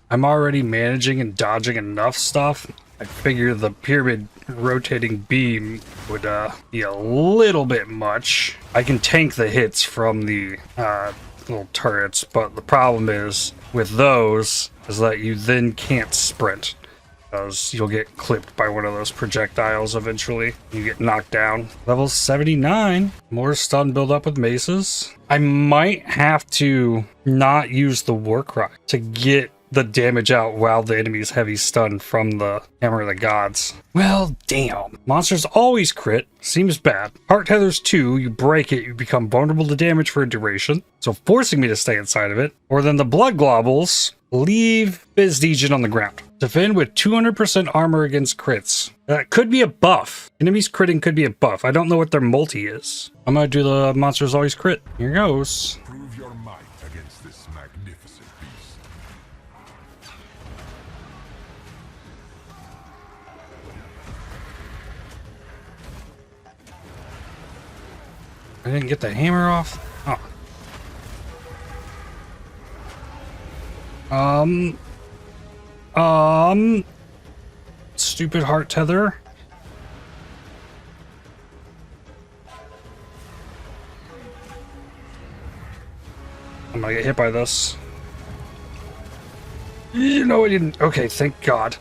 I'm already managing and dodging enough stuff. I figure the pyramid rotating beam would be a little bit much. I can tank the hits from the little turrets, but the problem is with those is that you then can't sprint. because you'll get clipped by one of those projectiles eventually. You get knocked down. Level 79. More stun build up with maces. I might have to not use the war cry to get the damage out while the enemy's heavy stun from the Hammer of the Gods. Well, damn. Monsters always crit. Seems bad. Heart Tethers 2, you break it, you become vulnerable to damage for a duration, so forcing me to stay inside of it. Or then the Blood Globbles, leave Bizdejan on the ground. Defend with 200% armor against crits. That could be a buff. Enemies critting could be a buff. I don't know what their multi is. I'm gonna do the monsters always crit. Here goes. Prove your might against this magnificent beast. I didn't get the hammer off. Oh. Stupid heart tether. I'm gonna get hit by this. You know I didn't. Okay, thank God.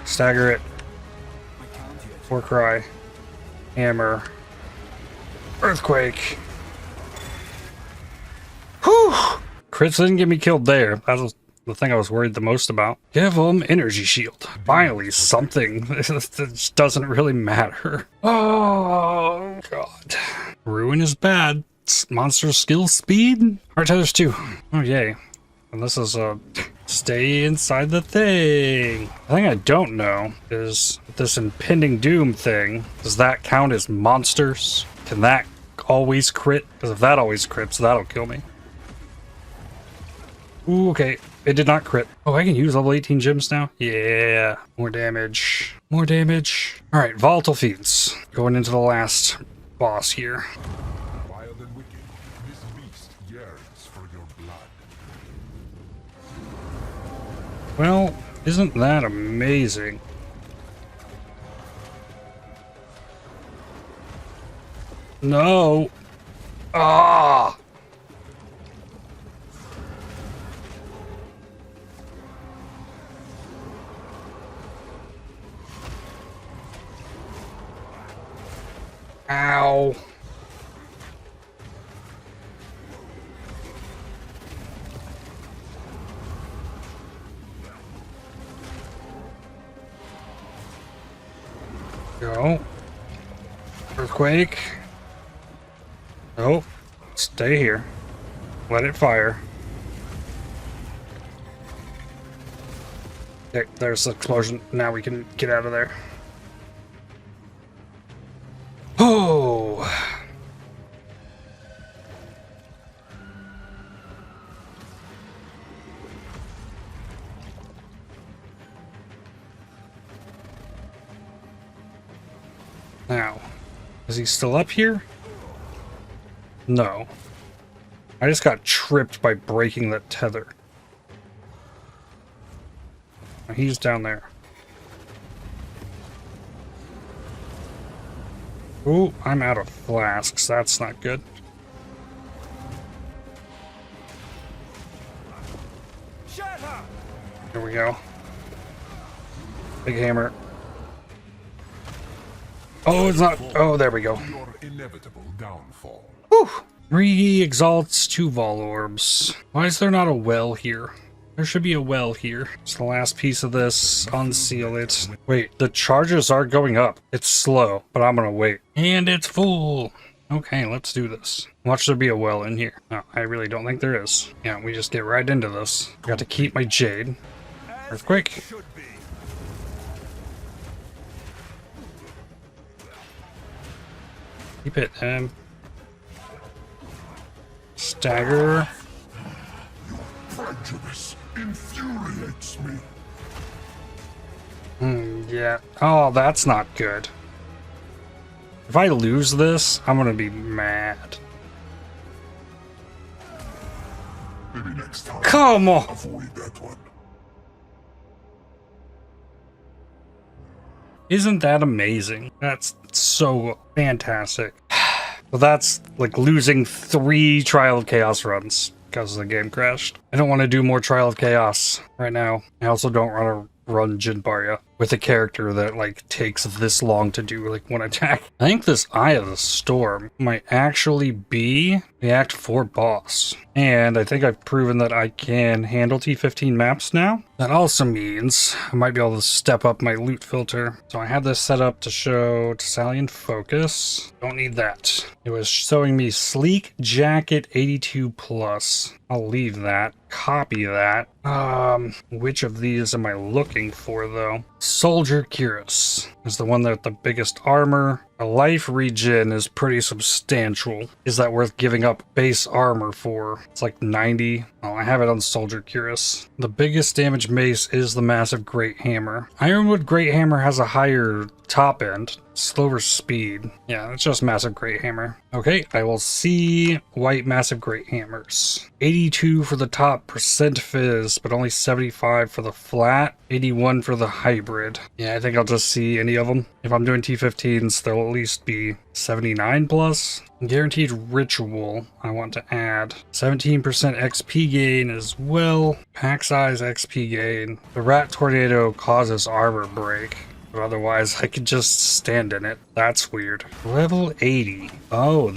Stagger it. War cry. Hammer. Earthquake. Whew! Crits didn't get me killed there. That was the thing I was worried the most about. Give them energy shield. Finally, something. This doesn't really matter. Oh, God. Ruin is bad. Monster skill speed? Heart Tethers 2. Oh, yay. And this is a stay inside the thing. The thing I don't know is this impending doom thing. Does that count as monsters? Can that always crit? Because if that always crits, that'll kill me. Ooh, okay. It did not crit. Oh, I can use level 18 gems now? Yeah. More damage. More damage. Alright, Volatile Fiends. Going into the last boss here. Wild and wicked, this beast yearns for your blood. Well, isn't that amazing? No. Ah. Ow. Go. Earthquake. Oh, stay here. Let it fire. Okay, there's the explosion. Now we can get out of there. Oh! Now, is he still up here? No. I just got tripped by breaking that tether. He's down there. Ooh, I'm out of flasks. That's not good. Here we go. Big hammer. Oh, it's not. Oh, there we go. Your inevitable downfall. Whew. 3 exalts, 2 vol orbs. Why is there not a well here? There should be a well here. It's the last piece of this. Unseal it. Wait, the charges are going up. It's slow, but I'm gonna wait. And it's full. Okay, let's do this. Watch there be a well in here. No, I really don't think there is. Yeah, we just get right into this. Got to keep my Jade. Earthquake. Keep it, stagger. Prejudice infuriates me. Yeah. Oh, that's not good. If I lose this, I'm gonna be mad. Maybe next time. Come on! Avoid that one. Isn't that amazing? That's so fantastic. But that's like losing 3 Trial of Chaos runs because the game crashed. I don't want to do more Trial of Chaos right now. I also don't want to run Jinbaria with a character that like takes this long to do like one attack. I think this Eye of the Storm might actually be the Act 4 boss. And I think I've proven that I can handle T15 maps now. That also means I might be able to step up my loot filter. So I had this set up to show Thessalian Focus. Don't need that. It was showing me Sleek Jacket 82 plus. I'll leave that. Copy that. Which of these am I looking for though? Soldier Cuirass is the one that the biggest armor. A life regen is pretty substantial. Is that worth giving up base armor for? It's like 90. Oh, I have it on Soldier Cuirass. The biggest damage mace is the Massive Great Hammer. Ironwood Great Hammer has a higher top end, slower speed. Yeah, it's just Massive Great Hammer. Okay, I will see white Massive Great Hammers. 82 for the top percent fizz, but only 75 for the flat, 81 for the hybrid. Yeah, I think I'll just see any of them. If I'm doing T15s, they'll at least be 79 plus. Guaranteed Ritual, I want to add 17% XP gain as well. Pack size XP gain. The Rat Tornado causes armor break, but otherwise I could just stand in it. That's weird. Level 80. Oh,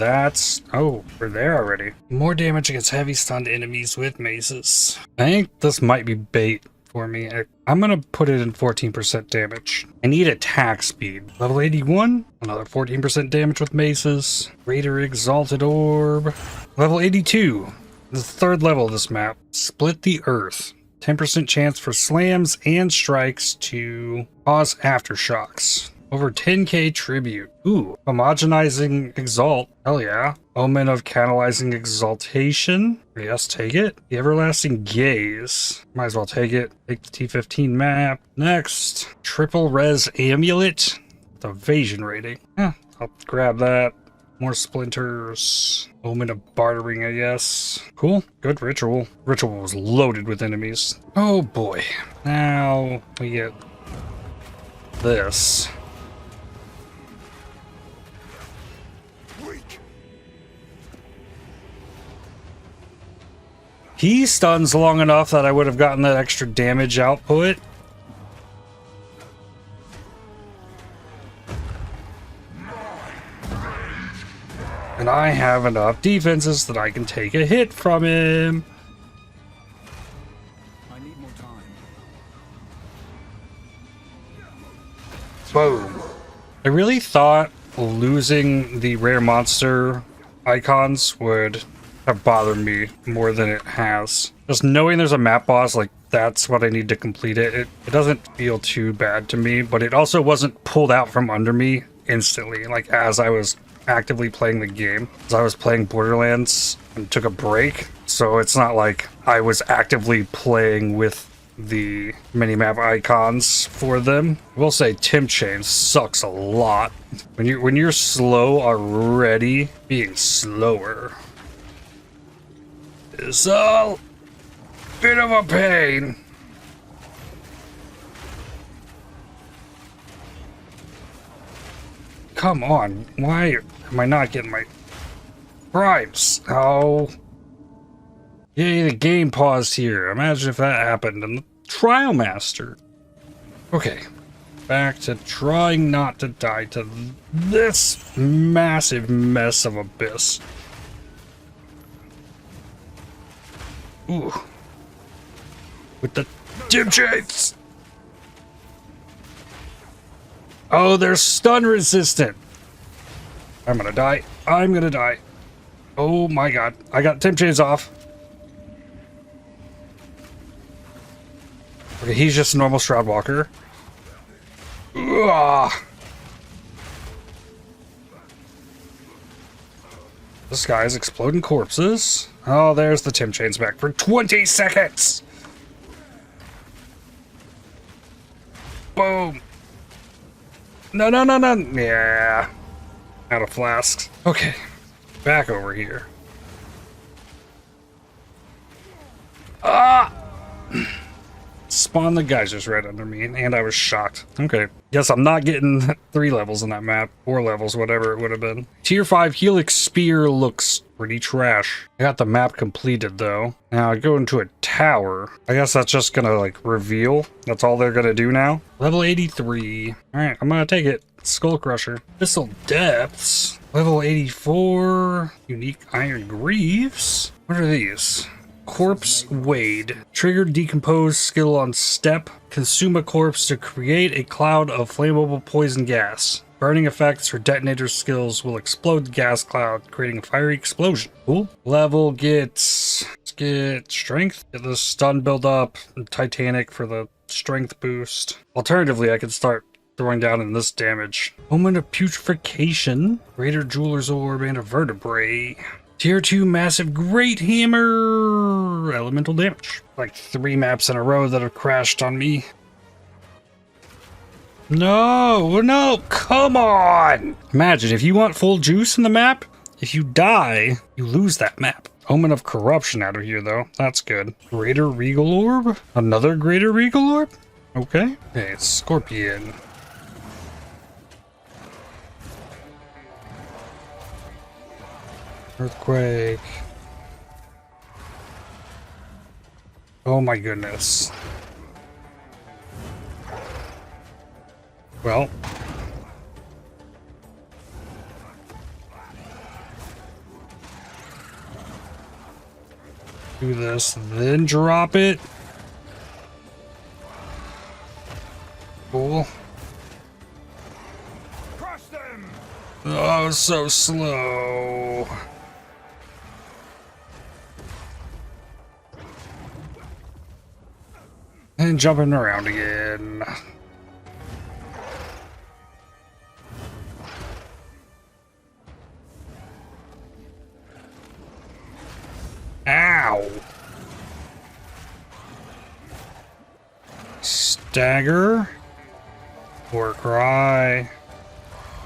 we're there already. More damage against heavy stunned enemies with maces. I think this might be bait for me. I'm gonna put it in 14% damage. I need attack speed. Level 81, another 14% damage with maces. Greater Exalted Orb. Level 82, the 3rd level of this map. Split the Earth. 10% chance for slams and strikes to cause aftershocks. Over 10k tribute. Ooh, homogenizing exalt. Hell yeah. Omen of catalyzing exaltation. Yes, take it. The everlasting gaze. Might as well take it. Take the T15 map. Next, triple res amulet with evasion rating. Yeah, I'll grab that. More splinters. Omen of bartering, I guess. Cool. Good ritual. Ritual was loaded with enemies. Oh boy. Now we get this. He stuns long enough that I would have gotten that extra damage output. And I have enough defenses that I can take a hit from him. I need more time. Boom. I really thought losing the rare monster icons would have bothered me more than it has. Just knowing there's a map boss, like, that's what I need to complete it. It doesn't feel too bad to me, but it also wasn't pulled out from under me instantly, like, as I was actively playing the game. As I was playing Borderlands and took a break, so it's not like I was actively playing with the minimap icons for them. I will say Temp Chain sucks a lot. When you're slow already, being slower is a bit of a pain. Come on, why am I not getting my primes? Oh. Yay, the game paused here. Imagine if that happened in the Trial Master. Okay, back to trying not to die to this massive mess of Abyss. Ooh. With the Temp Chains. Oh, they're stun resistant. I'm gonna die. I'm gonna die. Oh my god. I got Temp Chains off. Okay, he's just a normal Shroud Walker. Ugh. This guy's exploding corpses. Oh, there's the Temp Chains back for 20 seconds. Boom. No, no, no, no. Yeah. Out of flasks. Okay. Back over here. Ah! Spawn the geysers right under me, and I was shocked. Okay. Yes, I'm not getting 3 levels in that map. 4 levels, whatever it would have been. Tier 5 Helix Spear looks pretty trash. I got the map completed though. Now I go into a tower. I guess that's just gonna like reveal. That's all they're gonna do now. Level 83. Alright, I'm gonna take it. Skull Crusher. Abyssal Depths. Level 84. Unique Iron Greaves. What are these? Corpse Wade. Trigger decompose skill on step. Consume a corpse to create a cloud of flammable poison gas. Burning effects or detonator skills will explode the gas cloud, creating a fiery explosion. Cool. Level gets... Let's get strength. Get the stun build up. And Titanic for the strength boost. Alternatively, I could start throwing down in this damage. Moment of Putrefaction. Greater Jeweler's Orb and a Vertebrae. Tier 2 Massive Great Hammer. Elemental damage. Like 3 maps in a row that have crashed on me. No, no, come on! Imagine, if you want full juice in the map, if you die, you lose that map. Omen of Corruption out of here, though. That's good. Greater Regal Orb? Another Greater Regal Orb? Okay. Okay, Scorpion. Earthquake. Oh my goodness. Well. Do this, then drop it. Cool. Crush them! Oh, so slow. And jumping around again. Ow! Stagger. War Cry.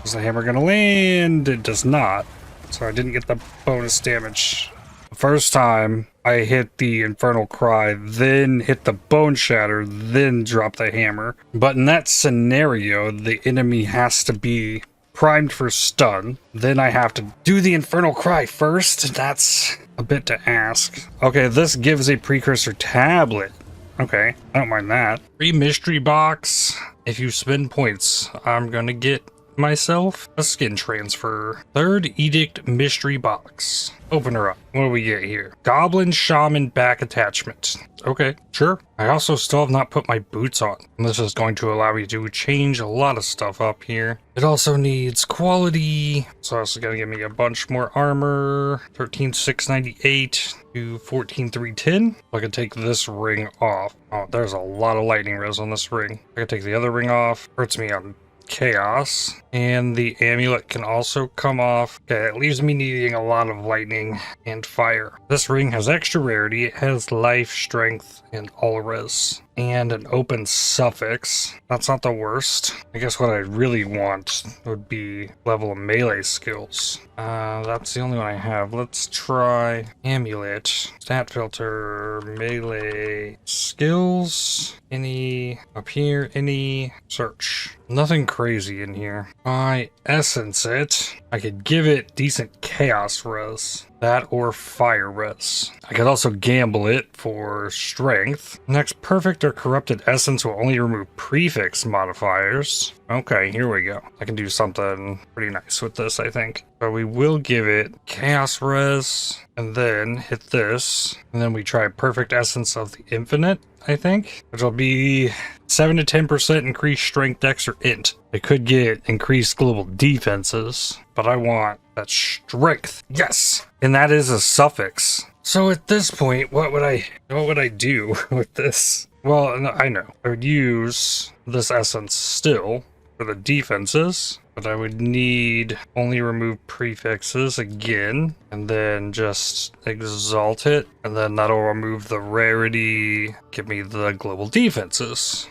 Is the hammer gonna land? It does not. So I didn't get the bonus damage. The first time I hit the Infernal Cry, then hit the Boneshatter, then drop the hammer. But in that scenario, the enemy has to be primed for stun. Then I have to do the Infernal Cry first. That's a bit to ask. Okay, this gives a precursor tablet. Okay, I don't mind that. Free mystery box. If you spend points, I'm gonna get myself a skin transfer. Third Edict mystery box. Open her up. What do we get here? Goblin Shaman back attachment. Okay, sure. I also still have not put my boots on. And this is going to allow me to change a lot of stuff up here. It also needs quality. So this is going to give me a bunch more armor. 13,698 to 14,310. I can take this ring off. Oh, there's a lot of lightning res on this ring. I can take the other ring off. Hurts me on chaos, and the amulet can also come off. Okay, it leaves me needing a lot of lightning and fire. This ring has extra rarity. It has life, strength, and all res, and an open suffix. That's not the worst. I guess what I really want would be level of melee skills. That's the only one I have. Let's try amulet. Stat filter, melee skills. Any up here? Any search? Nothing crazy in here. I essence it. I could give it decent chaos res. That or fire res. I could also gamble it for strength. Next, perfect or corrupted essence will only remove prefix modifiers. Okay, here we go. I can do something pretty nice with this, I think. But we will give it chaos res, and then hit this, and then we try perfect essence of the infinite, I think, which will be 7 to 10% increased strength, dex, or int. It could get increased global defenses, but I want that strength. Yes, and that is a suffix. So at this point, what would I do with this? Well, I know. I would use this essence still for the defenses. but I would need only remove prefixes again, and then just exalt it, and then that'll remove the rarity, give me the global defenses.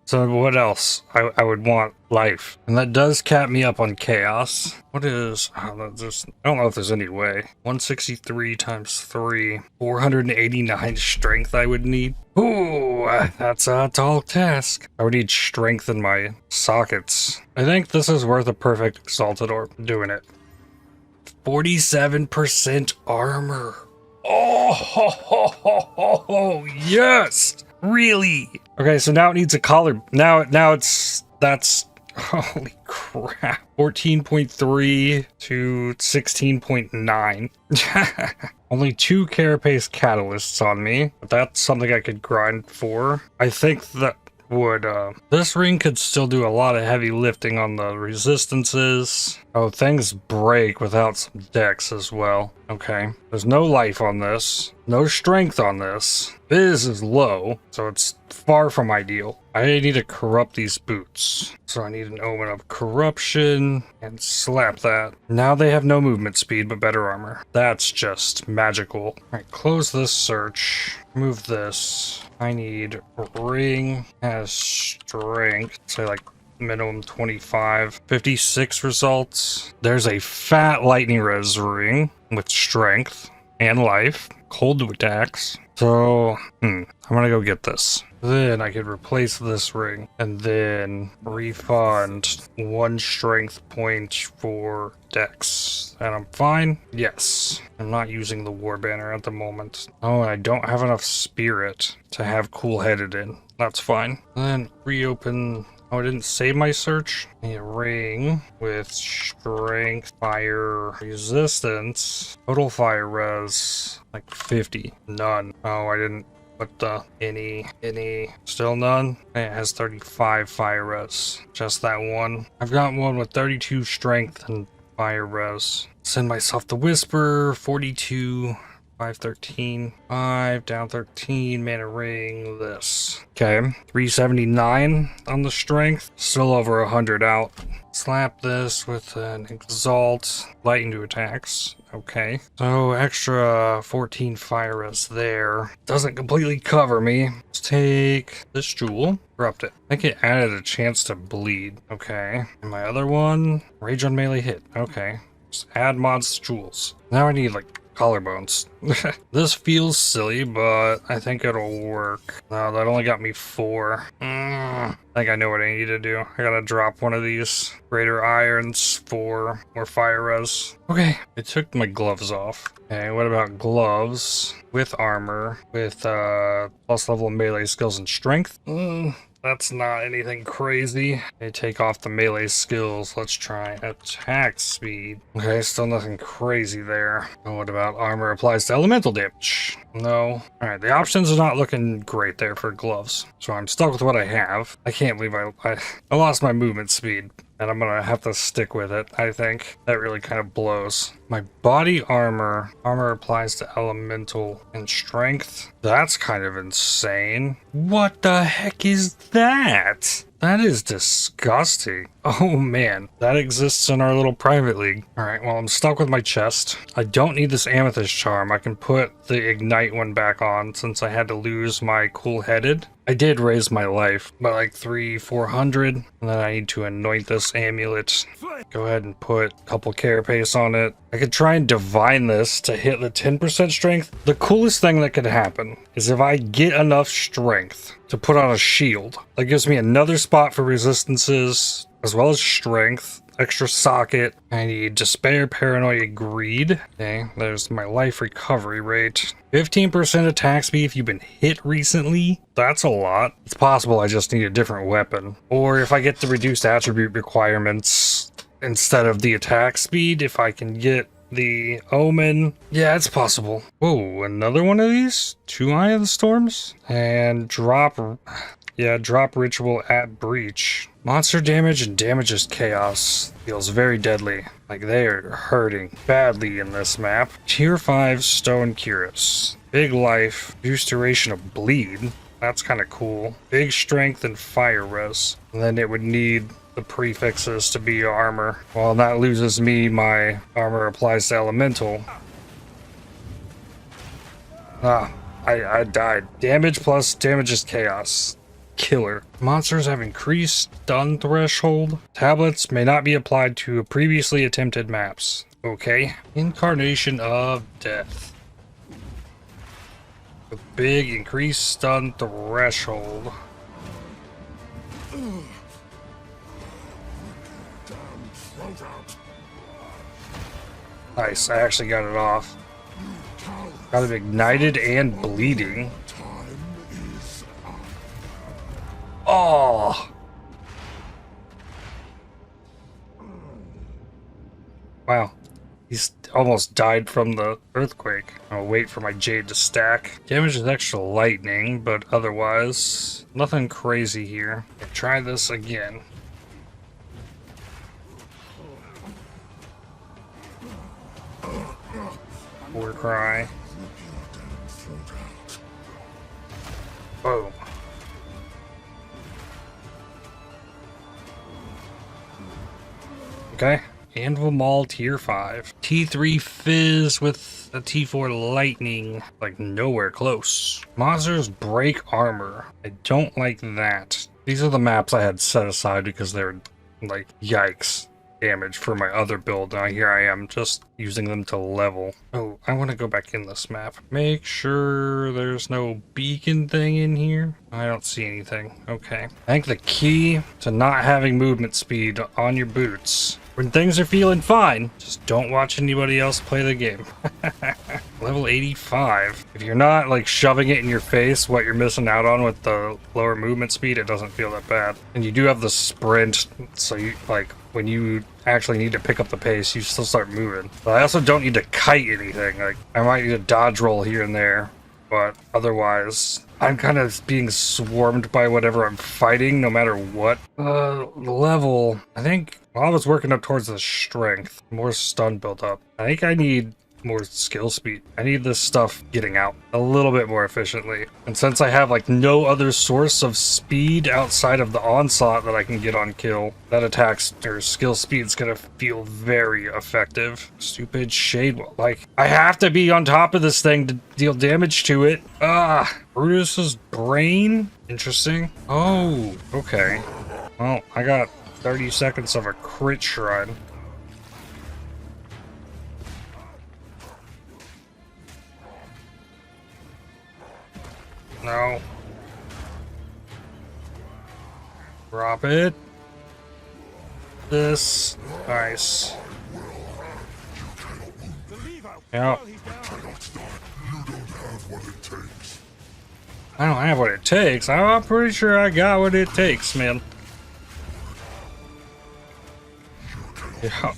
So what else? I would want life, and that does cap me up on chaos. What is, I don't know if there's any way. 163 times 3, 489 strength I would need. Ooh, that's a tall task. I would need strength in my sockets. I think this is worth a perfect exalted orb. Doing it. 47% armor. Oh, yes. Really? Okay, so now it needs a collar. Now that's holy crap. 14.3 to 16.9. Only 2 carapace catalysts on me, but that's something I could grind for. I think that would this ring could still do a lot of heavy lifting on the resistances. Oh, things break without some dex as well. Okay, there's no life on this, no strength on this. Biz is low, so it's far from ideal. I need to corrupt these boots, so I need an omen of corruption and slap that. Now they have no movement speed but better armor. That's just magical. All right, close this search, move this. I need ring has strength, say like minimum 25, 56 results. There's a fat lightning res ring with strength and life, cold to attacks. So I'm gonna go get this. Then I could replace this ring and then refund 1 strength point for dex. And I'm fine? Yes. I'm not using the war banner at the moment. Oh, and I don't have enough spirit to have cool-headed in. That's fine. Then reopen. Oh, I didn't save my search. A ring with strength, fire, resistance, total fire res, like 50. None. Oh, I didn't put the any. Still none. It has 35 fire res. Just that one. I've got one with 32 strength and fire res. Send myself the whisper, 42. 513, 5 down 13, mana ring, this. Okay, 379 on the strength, still over 100 out. Slap this with an exalt, light into attacks. Okay, so extra 14 fire res there. Doesn't completely cover me. Let's take this jewel, corrupt it. I think it added a chance to bleed. Okay, and my other one, rage on melee hit. Okay, just add mods to jewels. Now I need like collarbones. This feels silly, but I think it'll work. No, that only got me 4. I think I know what I need to do. I gotta drop one of these greater irons for more fire res. Okay, I took my gloves off. Okay, what about gloves with armor, with plus level melee skills and strength? That's not anything crazy. Okay, take off the melee skills. Let's try attack speed. Okay, still nothing crazy there. And what about armor applies to elemental damage? No. Alright, the options are not looking great there for gloves. So I'm stuck with what I have. I can't believe I lost my movement speed. And I'm gonna have to stick with it, I think. That really kind of blows. My body armor applies to elemental and strength. That's kind of insane. What the heck is that? That is disgusting. Oh man, that exists in our little private league. Alright, well I'm stuck with my chest. I don't need this amethyst charm. I can put the ignite one back on since I had to lose my cool-headed. I did raise my life by like 400, and then I need to anoint this amulet. Go ahead and put a couple carapace on it. I could try and divine this to hit the 10% strength. The coolest thing that could happen is if I get enough strength to put on a shield. That gives me another spot for resistances, as well as strength. Extra socket. I need despair, paranoia, greed. Okay, there's my life recovery rate. 15% attack speed if you've been hit recently. That's a lot. It's possible I just need a different weapon. Or if I get the reduced attribute requirements instead of the attack speed, if I can get the omen. Yeah, it's possible. Whoa, another one of these? 2 Eye of the Storms? And drop ritual at breach. Monster damage and damages chaos. Feels very deadly. Like they are hurting badly in this map. Tier 5 Stone Cuirass. Big life. Reduced duration of bleed. That's kind of cool. Big strength and fire res. And then it would need the prefixes to be armor. Well, that loses me, my armor applies to elemental. Ah, I died. Damage plus damage is chaos. Killer. Monsters have increased stun threshold. Tablets may not be applied to previously attempted maps. Okay. Incarnation of Death. A big increased stun threshold. Nice, I actually got it off. Got him ignited and bleeding. Oh! Wow. He's almost died from the earthquake. I'll wait for my Jade to stack. Damage is extra lightning, but otherwise, nothing crazy here. I'll try this again. War cry. Boom. Okay. Anvil Maul tier 5. T3 Fizz with a T4 Lightning. Like nowhere close. Monsters break armor. I don't like that. These are the maps I had set aside because they're like yikes damage for my other build. Now here I am just using them to level. Oh, I want to go back in this map. Make sure there's no beacon thing in here. I don't see anything. Okay. I think the key to not having movement speed on your boots when things are feeling fine, just don't watch anybody else play the game. Level 85. If you're not like shoving it in your face, what you're missing out on with the lower movement speed, it doesn't feel that bad. And you do have the sprint, so you like when you actually need to pick up the pace, you still start moving. But I also don't need to kite anything. Like I might need a dodge roll here and there, but otherwise I'm kind of being swarmed by whatever I'm fighting, no matter what. Level, I think, well, I was working up towards the strength, more stun built up. I think I need more skill speed. I need this stuff getting out a little bit more efficiently. And since I have like no other source of speed outside of the onslaught that I can get on kill, that attacks or skill speed's gonna feel very effective. Stupid shade wall. Like, I have to be on top of this thing to deal damage to it. Ah, Brutus's brain? Interesting. Oh, okay. Well, I got 30 seconds of a crit shrine. No. Drop it. This. Nice. Yep. I don't have what it takes. I'm pretty sure I got what it takes, man. Yeah.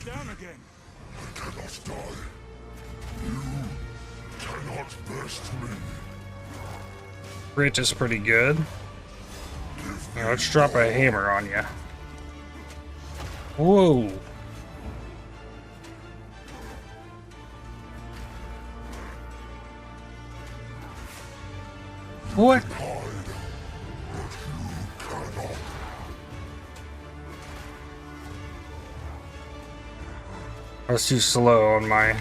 Crit is pretty good. Now let's drop a hammer on you. Whoa. What? I was too slow on my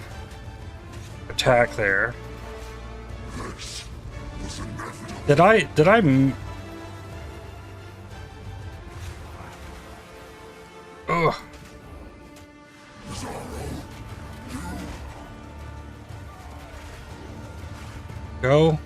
attack there. Did I ugh. Go.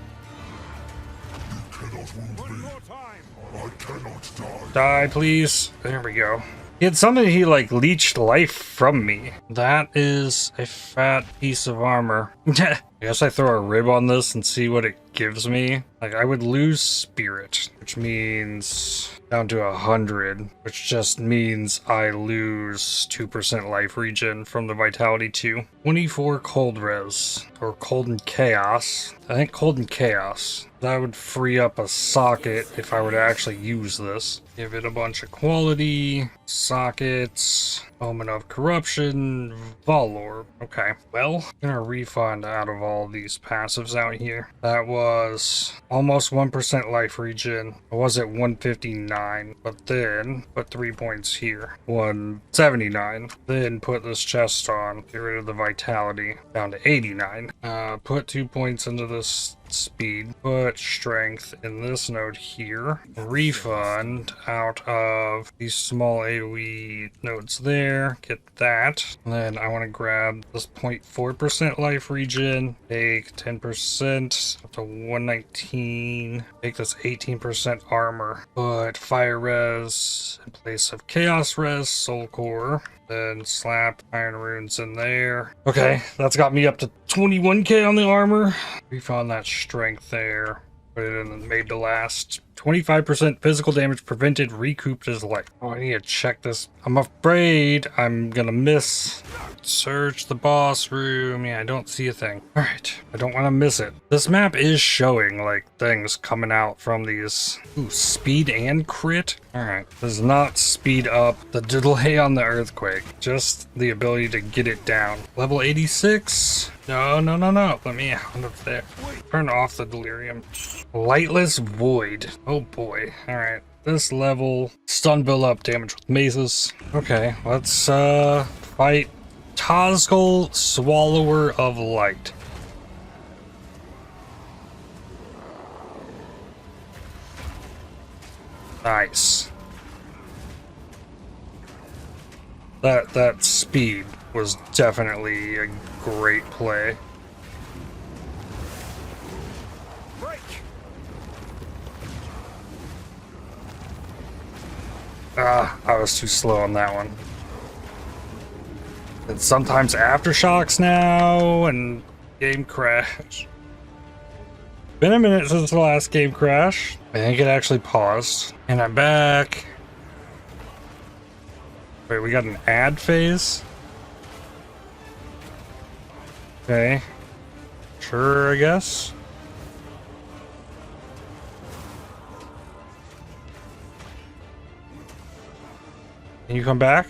Die, please. There we go. He had something he like leached life from me. That is a fat piece of armor. I guess I throw a rib on this and see what it gives me. Like I would lose spirit, which means down to 100, which just means I lose 2% life regen from the vitality 2. 24 cold res or cold and chaos. I think cold and chaos. That would free up a socket if I were to actually use this. Give it a bunch of quality, sockets, Omen of Corruption, Valor. Okay, well, I'm gonna refund out of all these passives out here. That was almost 1% life regen. I was at 159, but then put 3 points here. 179. Then put this chest on, get rid of the vitality, down to 89. Put 2 points into this speed, put strength in this node here, refund out of these small AoE nodes there, get that, and then I want to grab this 0.4% life regen, take 10% up to 119, take this 18% armor, put fire res in place of chaos res, soul core, then slap iron runes in there. Okay, that's got me up to 21k on the armor. We found that strength there. Put it in and made to last. 25% physical damage prevented, recouped his life. Oh, I need to check this. I'm afraid I'm gonna miss. Search the boss room. Yeah, I don't see a thing. All right, I don't want to miss it. This map is showing like things coming out from these. Ooh, speed and crit. All right, does not speed up the delay on the earthquake, just the ability to get it down. Level 86. No, no, no, no. Let me out of there. Turn off the delirium. Lightless Void. Oh boy. All right. This level, stun build up damage with mazes. Okay, let's fight Tozgul, Swallower of Light. Nice. That speed was definitely a great play. I was too slow on that one. And sometimes aftershocks now, and game crash. Been a minute since the last game crash. I think it actually paused. And I'm back. Wait, we got an ad phase? Okay. Sure, I guess. Can you come back?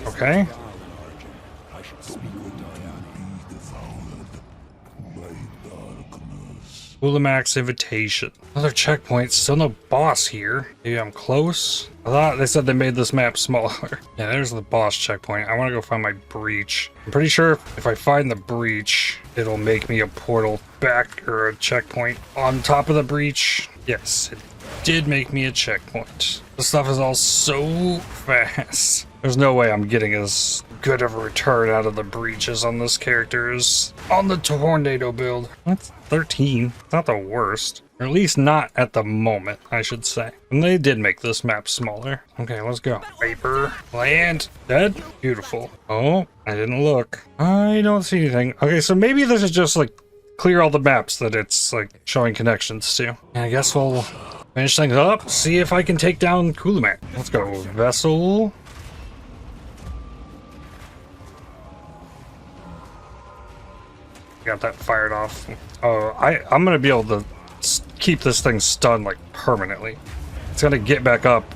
Okay. Kulemak's invitation. Another checkpoint. Still no boss here. Maybe I'm close. I thought they said they made this map smaller. Yeah, there's the boss checkpoint. I want to go find my breach. I'm pretty sure if I find the breach, it'll make me a portal back or a checkpoint on top of the breach. Yes, it did make me a checkpoint. This stuff is all so fast. There's no way I'm getting as good of a return out of the breaches on this character as on the tornado build. That's 13. It's not the worst. Or at least not at the moment, I should say. And they did make this map smaller. Okay, let's go. Vapor. Land. Dead. Beautiful. Oh, I didn't look. I don't see anything. Okay, so maybe this is just like clear all the maps that it's like showing connections to. And I guess we'll finish things up. See if I can take down Kulemak. Let's go. Vessel. Got that fired off. Oh, I'm gonna be able to keep this thing stunned like permanently. It's gonna get back up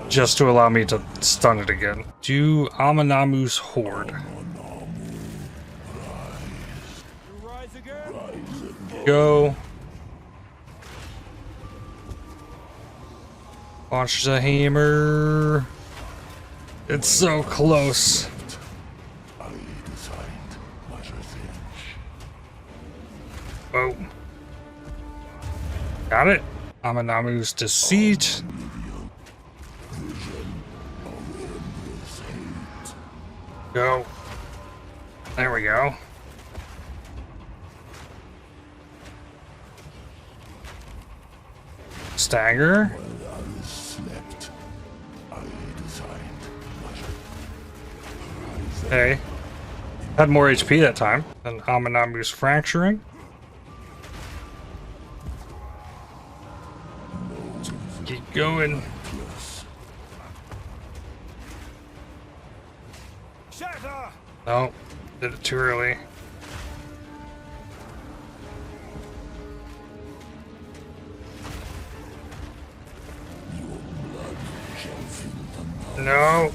just to allow me to stun it again. Do Amannamu's Horde. Go. Launch the hammer. It's so close. Whoa. Got it. Amannamu's Deceit. Go. There we go. Stagger. Hey. Had more HP that time than Amannamu's Fracturing. Keep going. No, did it too early. No.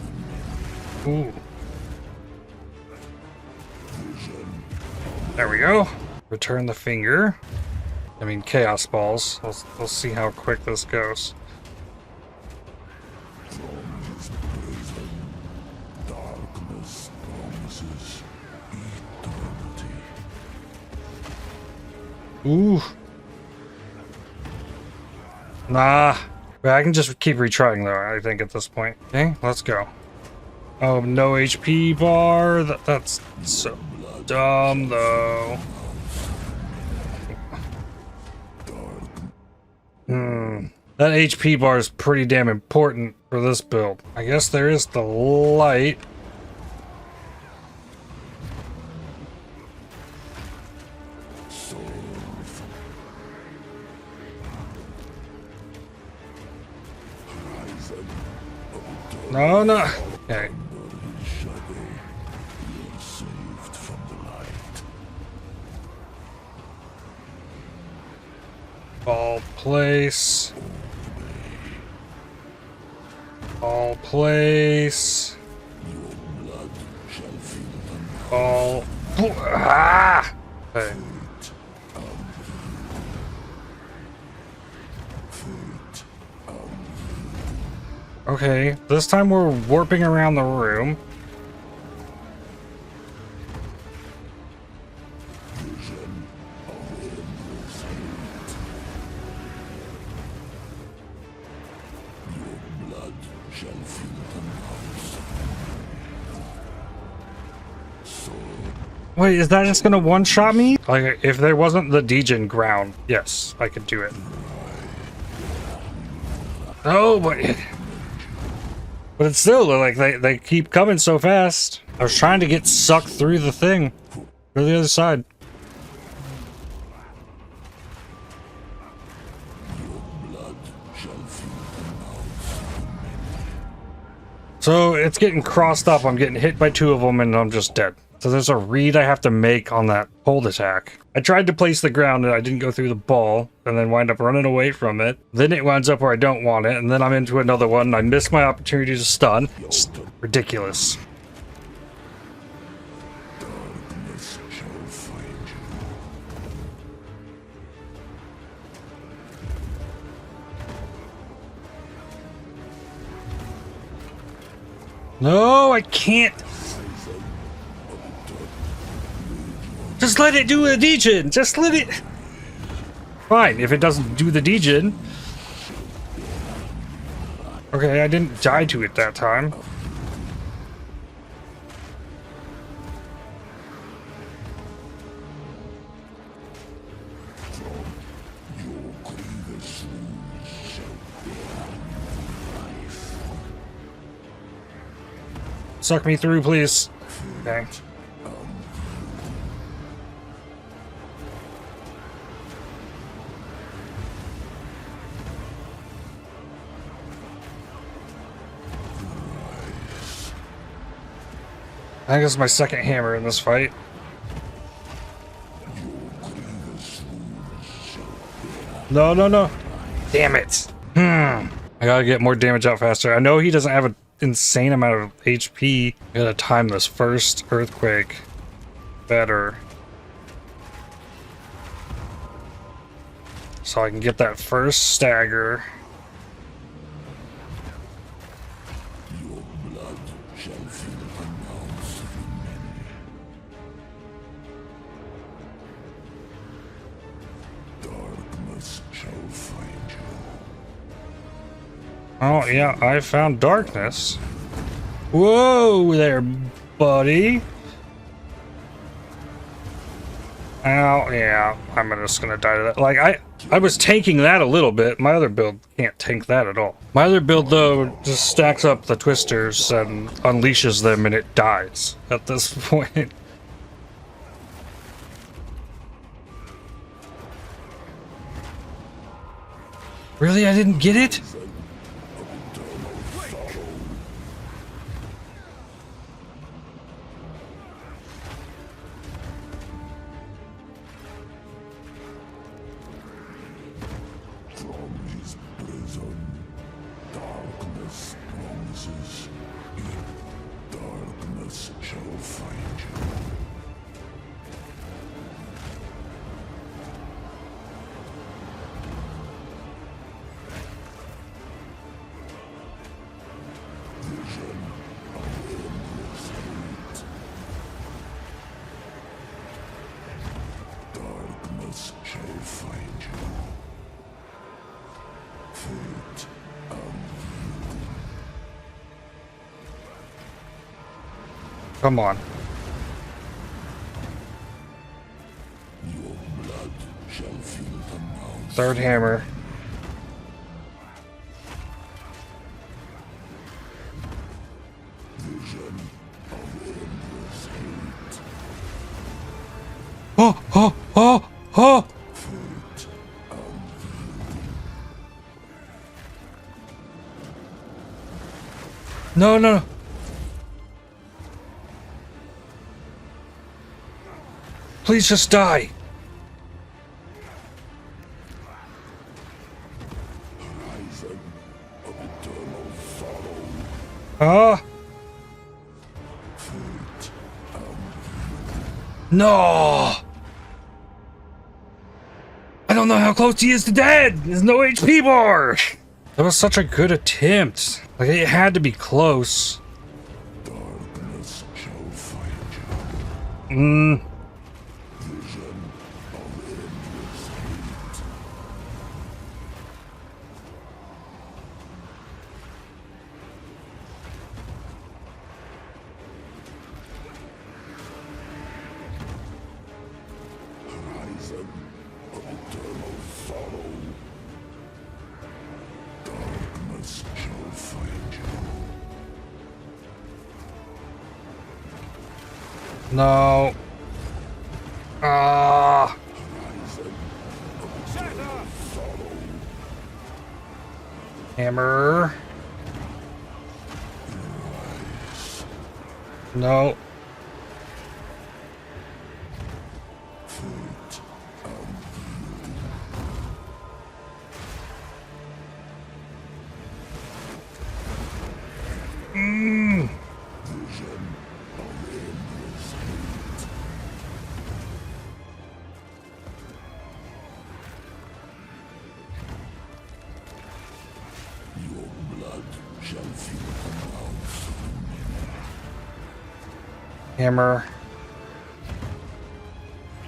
Ooh. There we go. Return the finger. I mean, chaos balls. We'll see how quick this goes. Darkness promises eternity. Ooh. Nah. But I can just keep retrying though, I think, at this point. Okay, let's go. Oh, no HP bar. That's so dumb though. That HP bar is pretty damn important for this build. I guess there is the light. No, no. Okay. All place. All place. All. Ah! Okay. Okay, this time we're warping around the room. Wait, is that just gonna one-shot me? Like, if there wasn't the degen ground, yes, I could do it. Oh, but it's still, like, they keep coming so fast. I was trying to get sucked through the thing. Go to the other side. So, it's getting crossed up. I'm getting hit by two of them, and I'm just dead. So there's a read I have to make on that hold attack. I tried to place the ground and I didn't go through the ball and then wind up running away from it. Then it winds up where I don't want it and then I'm into another one and I miss my opportunity to stun. It's ridiculous. No, I can't. Just let it do the degen. Just let it. Fine, if it doesn't do the degen. Okay, I didn't die to it that time. Suck me through, please. Okay. I think this is my second hammer in this fight. No, no, no. Damn it. I gotta get more damage out faster. I know he doesn't have an insane amount of HP. I gotta time this first earthquake better. So I can get that first stagger. Oh, yeah, I found darkness. Whoa there, buddy. Oh, yeah, I'm just gonna die to that. Like, I was tanking that a little bit. My other build can't tank that at all. My other build, though, just stacks up the twisters and unleashes them and it dies at this point. Really? I didn't get it? Come on. Your blood shall fill the mouth. Third hammer. Vision of endless hate. Oh, oh, oh, oh! Fate No, no, no. Please just die. horizon of eternal sorrow. Ah. Fate No. I don't know how close he is to dead. There's no HP bar. That was such a good attempt. Like, it had to be close. darkness shall find you. Mm. Vision of endless hate. Horizon of eternal sorrow. Darkness shall find you. No. Ah. Horizon of eternal sorrow. Hammer. No. Fate Mm. vision of endless hate. Your blood shall fill the mouths of the many. Hammer.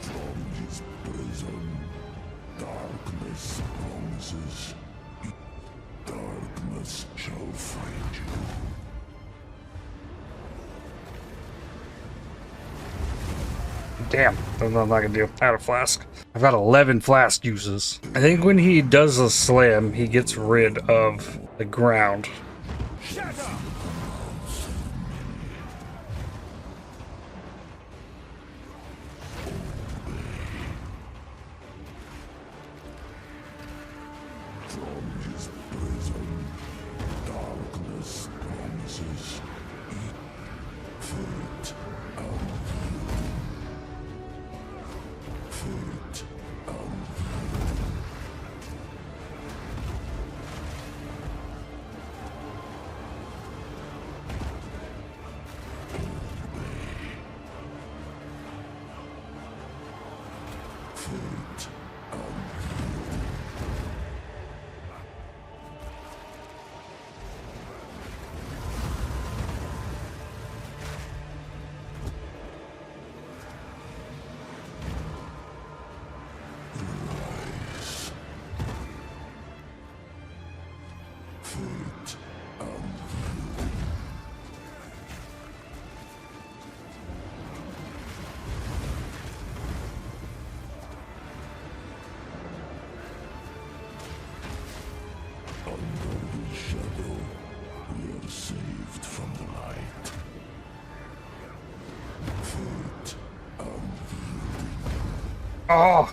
From his prison, darkness promises. Darkness shall find you. Damn, that's not I can do. Out of flask. I've got 11 flask uses. I think when he does a slam, he gets rid of the ground. From his prison, darkness promises. Fate fate fate fate under his shadow we are saved from the light. Fate Oh!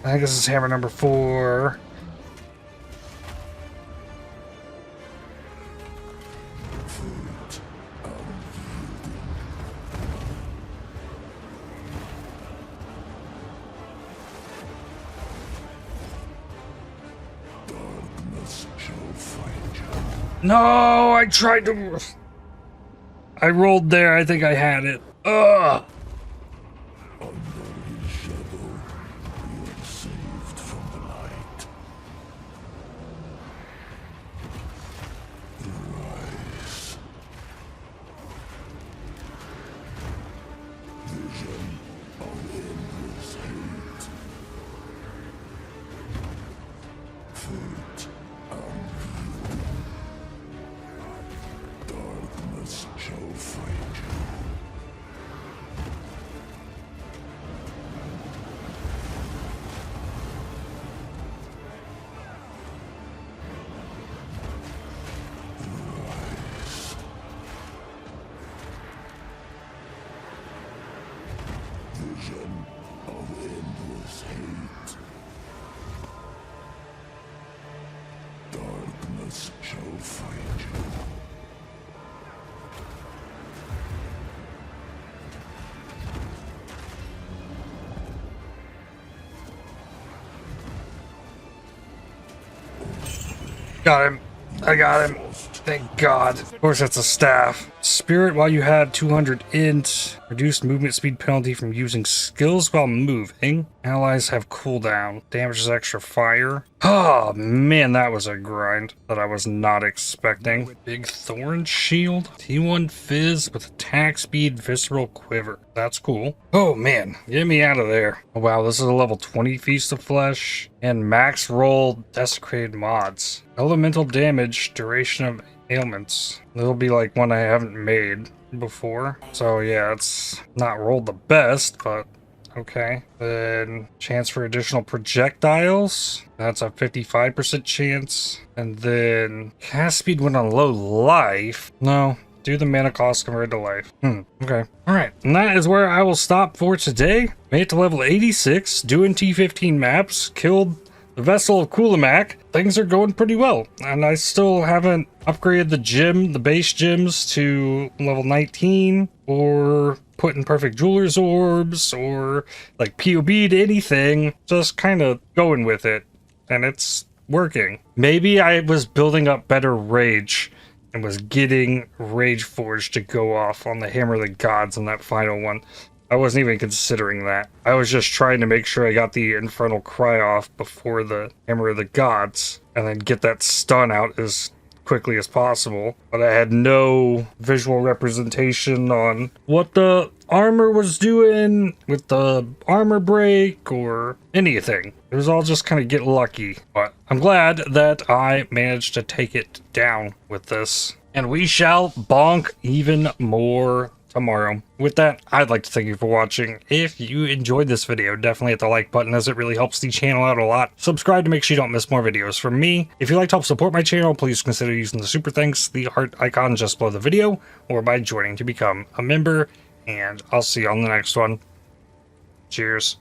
I think this is hammer number 4. fate darkness shall find you. No, I tried to. I rolled there. I think I had it. Ugh. Under his shadow we are saved from the light. Rise. Vision of vision of endless hate. Darkness shall find you. Got him. I got him. Thank God. Of course, that's a staff. Spirit while you have 200 int. Reduced movement speed penalty from using skills while moving. Allies have cooldown. Damages extra fire. Oh, man, that was a grind that I was not expecting. Big Thorn Shield. T1 Fizz with attack speed, visceral quiver. That's cool. Oh, man. Get me out of there. Oh, wow, this is a level 20 Feast of Flesh. And max roll desecrated mods. Elemental damage, duration of ailments. It'll be like one I haven't made before. So yeah, it's not rolled the best, but okay. Then chance for additional projectiles. That's a 55% chance. And then cast speed when on low life. No. Do the mana cost converted to life. Okay. Alright. And that is where I will stop for today. Made it to level 86. Doing T15 maps. Killed the Vessel of Kulemak. Things are going pretty well, and I still haven't upgraded the base gems to level 19, or put in perfect jeweler's orbs, or like PoB'd anything. Just kind of going with it, and it's working. Maybe I was building up better rage and was getting Rageforged to go off on the Hammer of the Gods in that final one. I wasn't even considering that. I was just trying to make sure I got the Infernal Cry off before the Hammer of the Gods, and then get that stun out as quickly as possible. But I had no visual representation on what the armor was doing with the armor break or anything. It was all just kind of get lucky. But I'm glad that I managed to take it down with this. And we shall bonk even more tomorrow. With that, I'd like to thank you for watching. If you enjoyed this video, definitely hit the like button, as it really helps the channel out a lot. Subscribe to make sure you don't miss more videos from me. If you'd like to help support my channel, please consider using the super thanks, the heart icon just below the video, or by joining to become a member. And I'll see you on the next one. Cheers.